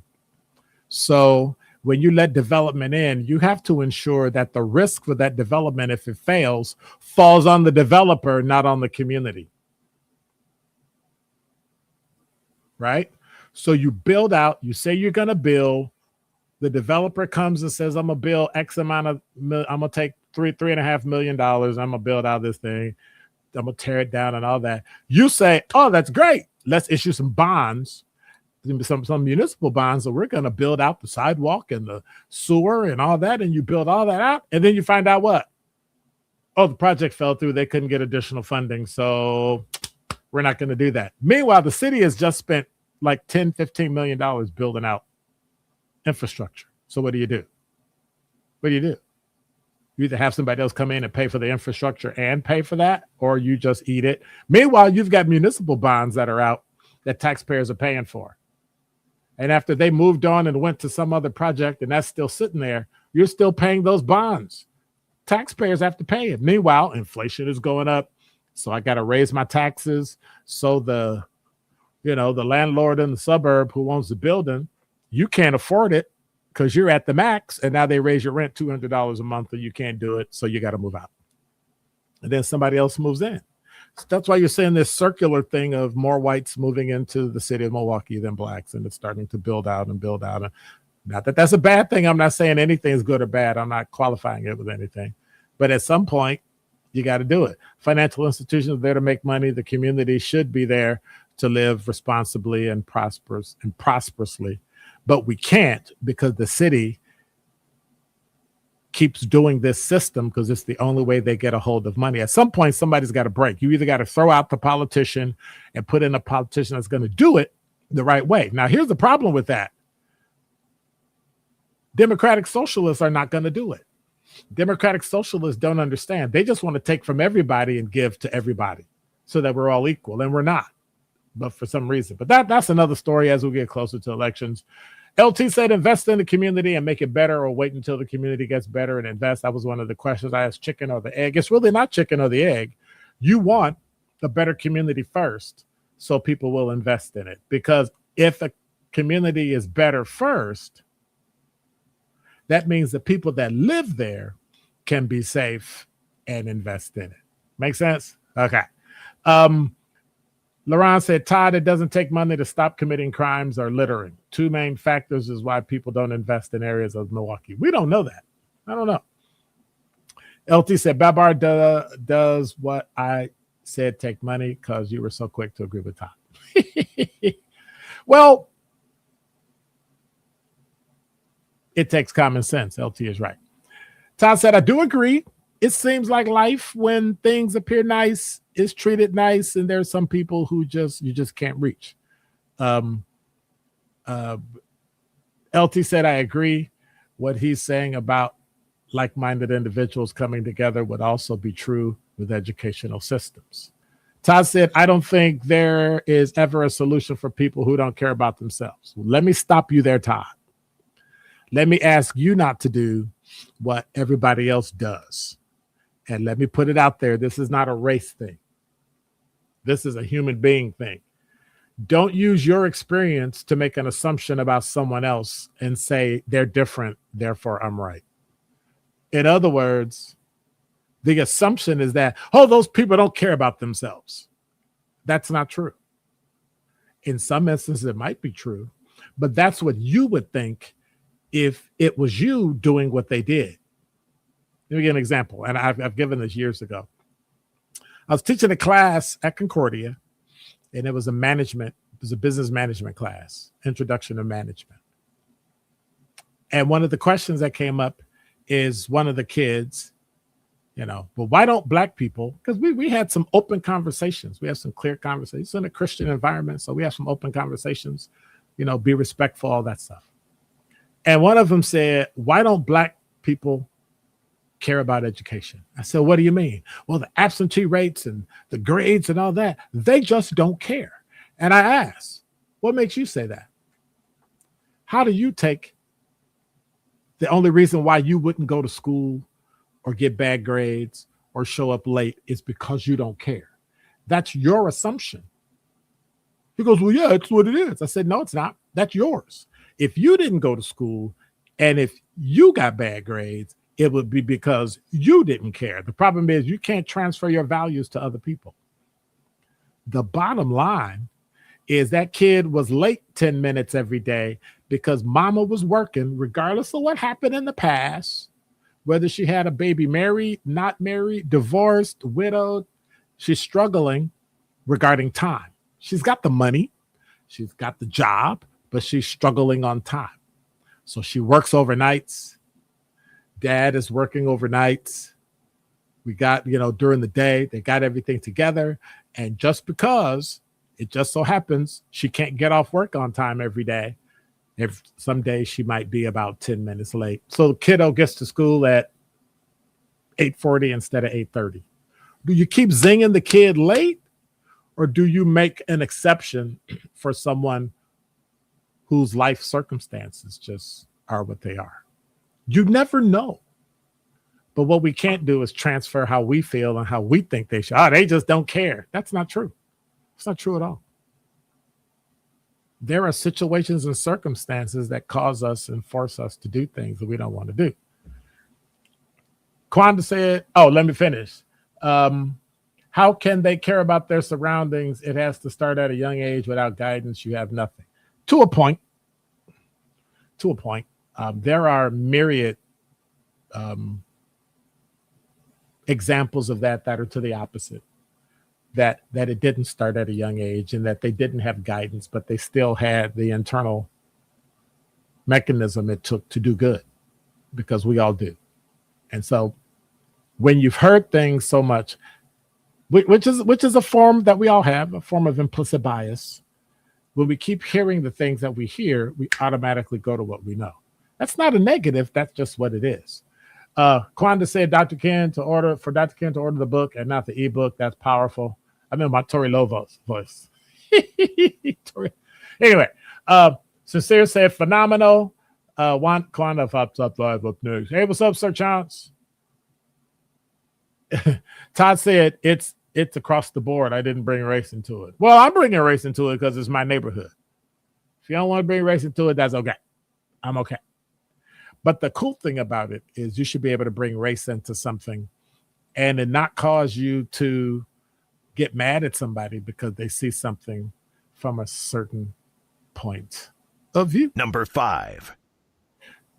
So when you let development in, you have to ensure that the risk for that development, if it fails, falls on the developer, not on the community. Right? So you build out, you say you're going to build, the developer comes and says, I'm going to build X amount of, I'm going to take $3.5 million. I'm going to build out this thing. I'm going to tear it down and all that. You say, oh, that's great. Let's issue some bonds. Some municipal bonds, so we're going to build out the sidewalk and the sewer and all that, and you build all that out, and then you find out what? Oh, the project fell through. They couldn't get additional funding, so we're not going to do that. Meanwhile, the city has just spent like $10-15 million building out infrastructure. So what do you do? What do? You either have somebody else come in and pay for the infrastructure and pay for that, or you just eat it. Meanwhile, you've got municipal bonds that are out that taxpayers are paying for. And after they moved on and went to some other project and that's still sitting there, you're still paying those bonds. Taxpayers have to pay it. Meanwhile, inflation is going up. So I got to raise my taxes. So the landlord in the suburb who owns the building, you can't afford it because you're at the max. And now they raise your rent $200 a month and you can't do it. So you got to move out. And then somebody else moves in. So that's why you're seeing this circular thing of more whites moving into the city of Milwaukee than blacks, and it's starting to build out and build out. And not that that's a bad thing. I'm not saying anything is good or bad. I'm not qualifying it with anything. But at some point, you got to do it. Financial institutions are there to make money. The community should be there to live responsibly and prosperously. But we can't because the city keeps doing this system because it's the only way they get a hold of money. At some point, somebody's got to break. You either got to throw out the politician and put in a politician that's going to do it the right way. Now, here's the problem with that. Democratic socialists are not going to do it. Democratic socialists don't understand. They just want to take from everybody and give to everybody so that we're all equal, and we're not, but for some reason. But that's another story as we get closer to elections. LT said invest in the community and make it better, or wait until the community gets better and invest. That was one of the questions I asked, chicken or the egg. It's really not chicken or the egg. You want a better community first so people will invest in it. Because if a community is better first, that means the people that live there can be safe and invest in it. Make sense? Okay. Laurent said, Todd, it doesn't take money to stop committing crimes or littering. 2 main factors is why people don't invest in areas of Milwaukee. We don't know that. I don't know. LT said, Babar does what I said, take money, because you were so quick to agree with Todd. Well, it takes common sense. LT is right. Todd said, I do agree. It seems like life, when things appear nice, is treated nice, and there's some people who you just can't reach. LT said, I agree. What he's saying about like-minded individuals coming together would also be true with educational systems. Todd said, I don't think there is ever a solution for people who don't care about themselves. Let me stop you there, Todd. Let me ask you not to do what everybody else does. And let me put it out there. This is not a race thing. This is a human being thing. Don't use your experience to make an assumption about someone else and say they're different, therefore I'm right. In other words, the assumption is that, oh, those people don't care about themselves. That's not true. In some instances, it might be true, but that's what you would think if it was you doing what they did. Let me give an example, and I've given this years ago. I was teaching a class at Concordia, and it was a business management class, introduction to management. And one of the questions that came up is one of the kids, well, why don't Black people, because we had some open conversations. We have some clear conversations in a Christian environment. So we have some open conversations, be respectful, all that stuff. And one of them said, why don't Black people care about education? I said, what do you mean? Well, the absentee rates and the grades and all that, they just don't care. And I asked, what makes you say that? How do you take the only reason why you wouldn't go to school or get bad grades or show up late is because you don't care? That's your assumption. He goes, well, yeah, it's what it is. I said, no, it's not. That's yours. If you didn't go to school and if you got bad grades, it would be because you didn't care. The problem is you can't transfer your values to other people. The bottom line is that kid was late 10 minutes every day because mama was working, regardless of what happened in the past, whether she had a baby married, not married, divorced, widowed. She's struggling regarding time. She's got the money, she's got the job, but she's struggling on time. So she works overnights. Dad is working overnights. We got, during the day, they got everything together. And just because it just so happens she can't get off work on time every day, if some days she might be about 10 minutes late. So the kiddo gets to school at 8:40 instead of 8:30. Do you keep zinging the kid late, or do you make an exception for someone whose life circumstances just are what they are? You never know. But what we can't do is transfer how we feel and how we think they should. Oh, they just don't care. That's not true. It's not true at all. There are situations and circumstances that cause us and force us to do things that we don't want to do. Kwanda said, let me finish. How can they care about their surroundings? It has to start at a young age. Without guidance, you have nothing. To a point. There are myriad examples of that are to the opposite. That it didn't start at a young age and that they didn't have guidance, but they still had the internal mechanism it took to do good, because we all do. And so when you've heard things so much, which is a form that we all have, a form of implicit bias, when we keep hearing the things that we hear, we automatically go to what we know. That's not a negative. That's just what it is. Kwanda said, Dr. Ken to order the book and not the ebook. That's powerful. I'm in my Tori Lovo's voice. Anyway, Sincere said, phenomenal. Kwanda pops up live up next. Hey, what's up, Sir Chance? Todd said, it's across the board. I didn't bring race into it. Well, I'm bringing race into it because it's my neighborhood. If you don't want to bring race into it, that's okay. I'm okay. But the cool thing about it is you should be able to bring race into something and it not cause you to get mad at somebody because they see something from a certain point of view. Number 5.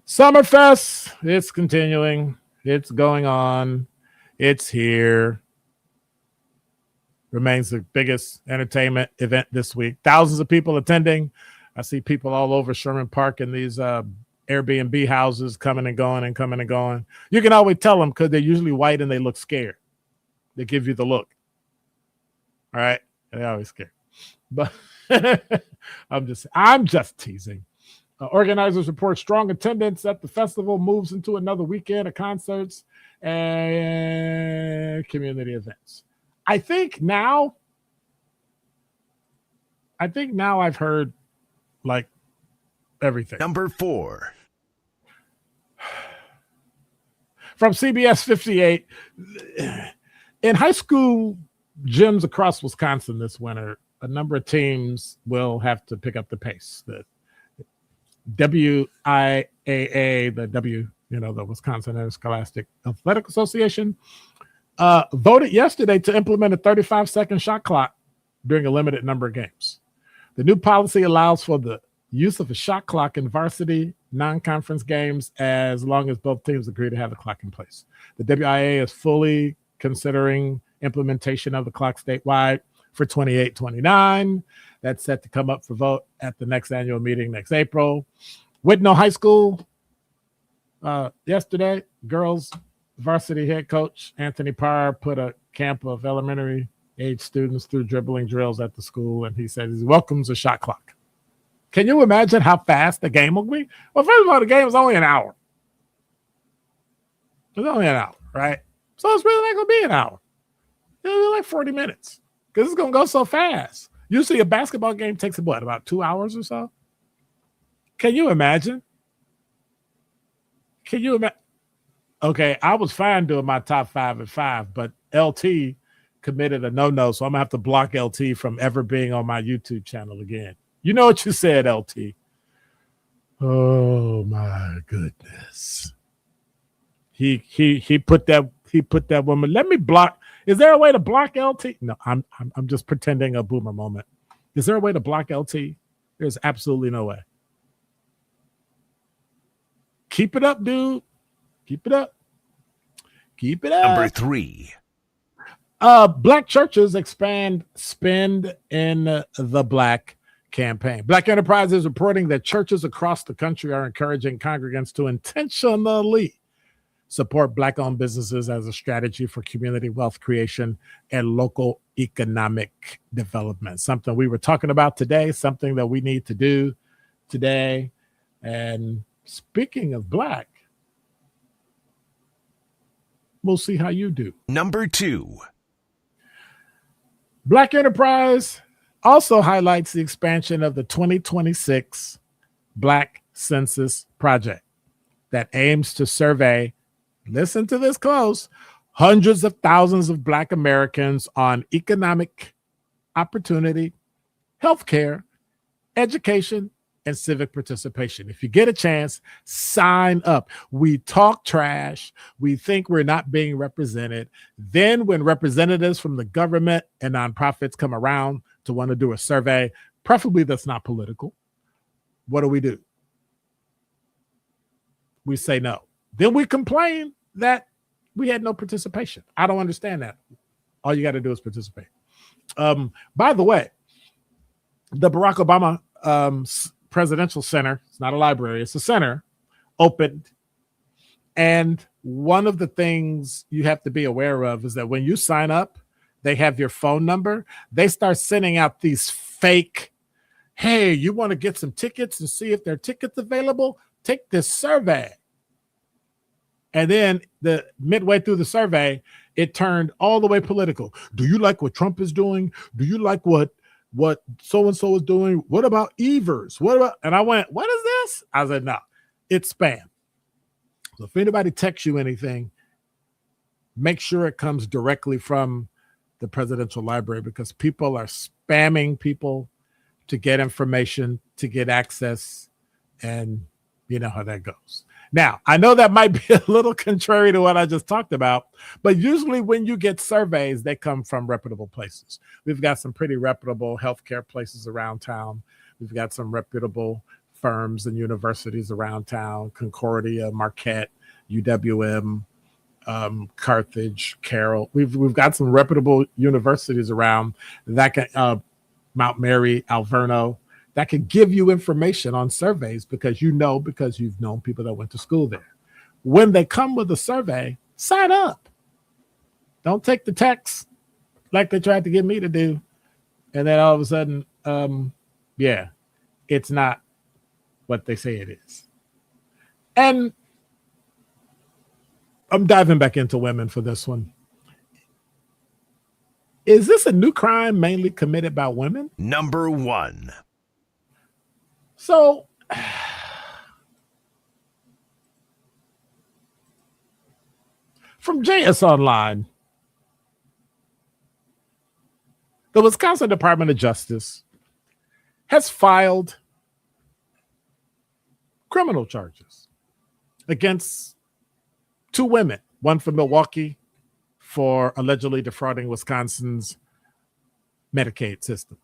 Summerfest. It's continuing. It's going on. It's here. Remains the biggest entertainment event this week. Thousands of people attending. I see people all over Sherman Park in these Airbnb houses coming and going and coming and going. You can always tell them because they're usually white and they look scared. They give you the look. All right. They're always scared. But I'm just teasing. Organizers report strong attendance at the festival moves into another weekend of concerts and community events. I think now I've heard like everything. Number 4. from CBS 58. In high school gyms across Wisconsin this winter, a number of teams will have to pick up the pace. The WIAA, the Wisconsin Interscholastic Athletic Association, voted yesterday to implement a 35-second shot clock during a limited number of games. The new policy allows for the use of a shot clock in varsity non-conference games as long as both teams agree to have the clock in place. The WIA is fully considering implementation of the clock statewide for 28-29. That's set to come up for vote at the next annual meeting next April. Whitnall High School, yesterday, girls varsity head coach Anthony Parr put a camp of elementary age students through dribbling drills at the school, and he said he welcomes a shot clock. Can you imagine how fast the game will be? Well, first of all, the game is only an hour. It's only an hour, right? So it's really not going to be an hour. It'll be like 40 minutes because it's going to go so fast. Usually a basketball game takes, what, about 2 hours or so? Can you imagine? Okay, I was fine doing my top 5 at 5, but LT committed a no-no, so I'm going to have to block LT from ever being on my YouTube channel again. You know what you said, LT. Oh my goodness. He put that woman. Let me block. Is there a way to block LT? No, I'm just pretending a boomer moment. Is there a way to block LT? There's absolutely no way. Keep it up, dude. Keep it up. Keep it up. Number 3. Black churches expand spend in the Black campaign. Black Enterprise is reporting that churches across the country are encouraging congregants to intentionally support Black-owned businesses as a strategy for community wealth creation and local economic development. Something we were talking about today, something that we need to do today. And speaking of Black, we'll see how you do. Number 2. Black Enterprise also highlights the expansion of the 2026 Black Census Project that aims to survey, listen to this close, hundreds of thousands of Black Americans on economic opportunity, healthcare, education, and civic participation. If you get a chance, sign up. We talk trash. We think we're not being represented. Then when representatives from the government and nonprofits come around to want to do a survey, preferably that's not political, what do? We say no. Then we complain that we had no participation. I don't understand that. All you got to do is participate. By the way, the Barack Obama Presidential Center, it's not a library, it's a center, opened. And one of the things you have to be aware of is that when you sign up, they have your phone number. They start sending out these fake, hey, you want to get some tickets and see if there are tickets available? Take this survey. And then midway through the survey, it turned all the way political. Do you like what Trump is doing? Do you like what so-and-so is doing? What about Evers? And I went, what is this? I said, no, it's spam. So if anybody texts you anything, make sure it comes directly from the presidential library, because people are spamming people to get information, to get access, and you know how that goes. Now, I know that might be a little contrary to what I just talked about, but usually when you get surveys, they come from reputable places. We've got some pretty reputable healthcare places around town. We've got some reputable firms and universities around town: Concordia, Marquette, UWM, Carthage, Carroll. We've got some reputable universities around that can, Mount Mary, Alverno, that can give you information on surveys because you've known people that went to school there. When they come with a survey, sign up. Don't take the text like they tried to get me to do. And then all of a sudden, it's not what they say it is. And I'm diving back into women for this one. Is this a new crime mainly committed by women? Number 1. So From JS Online, the Wisconsin Department of Justice has filed criminal charges against two women, one from Milwaukee for allegedly defrauding Wisconsin's Medicaid system.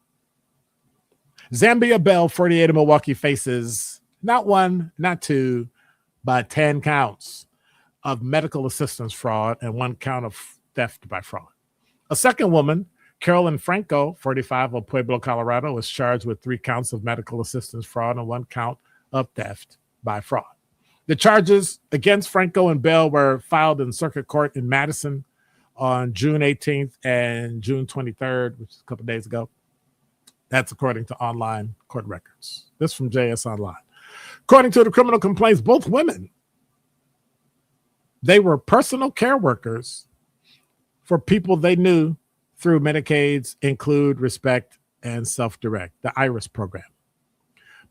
Zambia Bell, 48 of Milwaukee, faces not one, not two, but 10 counts of medical assistance fraud and one count of theft by fraud. A second woman, Carolyn Franco, 45 of Pueblo, Colorado, was charged with 3 counts of medical assistance fraud and 1 count of theft by fraud. The charges against Franco and Bell were filed in circuit court in Madison on June 18th and June 23rd, which is a couple of days ago. That's according to online court records. This from JS Online. According to the criminal complaints, both women, they were personal care workers for people they knew through Medicaid's Include, Respect, and Self-Direct, the IRIS program.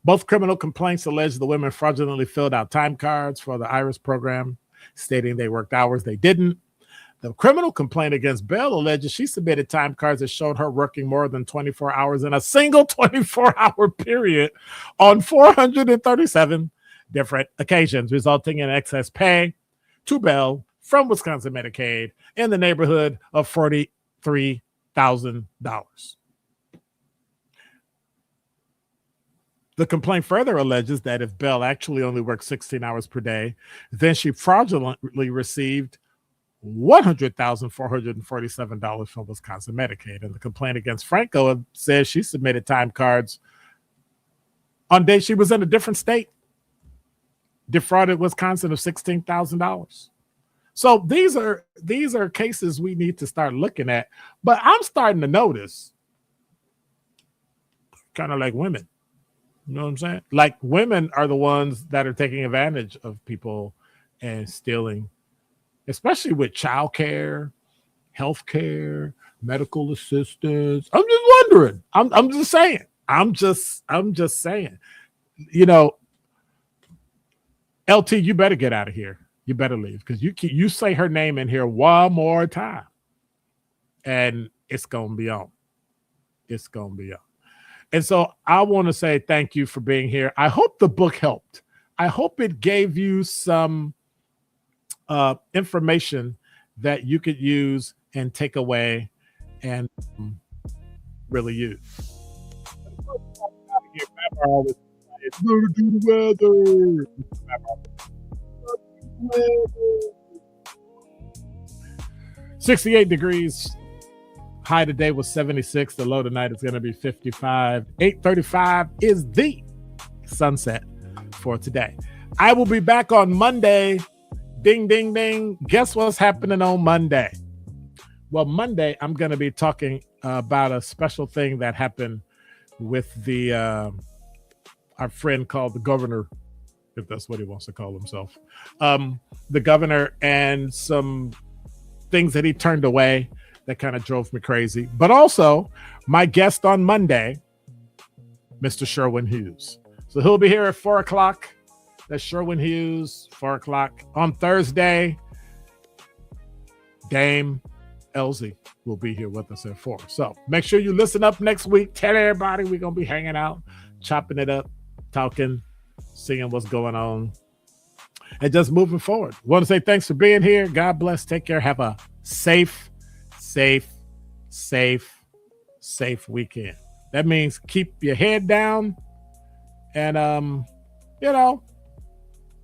Both criminal complaints allege the women fraudulently filled out time cards for the IRIS program, stating they worked hours they didn't. The criminal complaint against Bell alleges she submitted time cards that showed her working more than 24 hours in a single 24-hour period on 437 different occasions, resulting in excess pay to Bell from Wisconsin Medicaid in the neighborhood of $43,000. The complaint further alleges that if Bell actually only worked 16 hours per day, then she fraudulently received $100,447 from Wisconsin Medicaid. And the complaint against Franco says she submitted time cards on days she was in a different state, defrauded Wisconsin of $16,000. So these are cases we need to start looking at. But I'm starting to notice, kind of like women. You know what I'm saying? Like women are the ones that are taking advantage of people and stealing, especially with childcare, healthcare, medical assistance. I'm just wondering. I'm just saying. I'm just saying. You know, LT, you better get out of here. You better leave because you say her name in here one more time, and it's gonna be on. It's gonna be on. And so I want to say thank you for being here. I hope the book helped. I hope it gave you some information that you could use and take away and really use. 68 degrees. High today was 76. The low tonight is going to be 55. 8:35 is the sunset for today. I will be back on Monday. Ding, ding, ding. Guess what's happening on Monday? Well, Monday, I'm going to be talking about a special thing that happened with our friend called the governor, if that's what he wants to call himself. The governor and some things that he turned away that kind of drove me crazy. But also, my guest on Monday, Mr. Sherwin Hughes. So he'll be here at 4 o'clock. That's Sherwin Hughes, 4 o'clock. On Thursday, Dame Elsie will be here with us at 4. So make sure you listen up next week. Tell everybody we're going to be hanging out, chopping it up, talking, seeing what's going on, and just moving forward. Want to say thanks for being here. God bless. Take care. Have a safe weekend. That means keep your head down and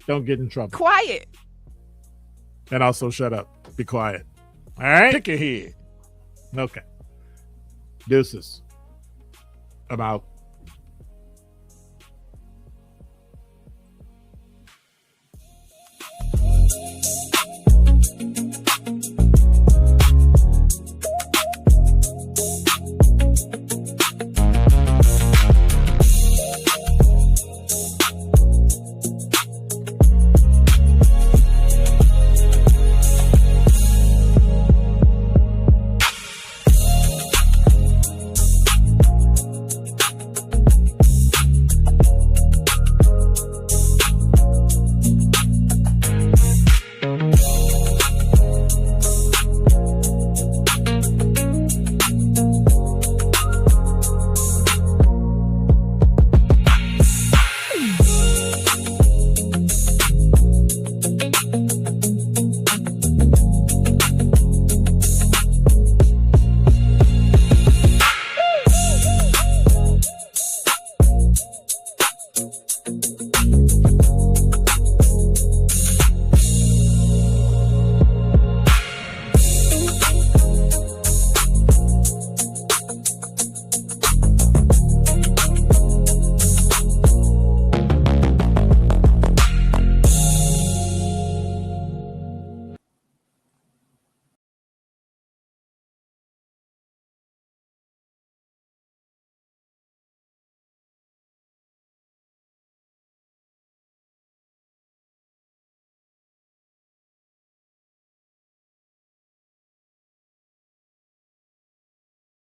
don't get in trouble. Quiet. And also shut up. Be quiet. All right? Pick your head. Okay. Deuces. I'm out.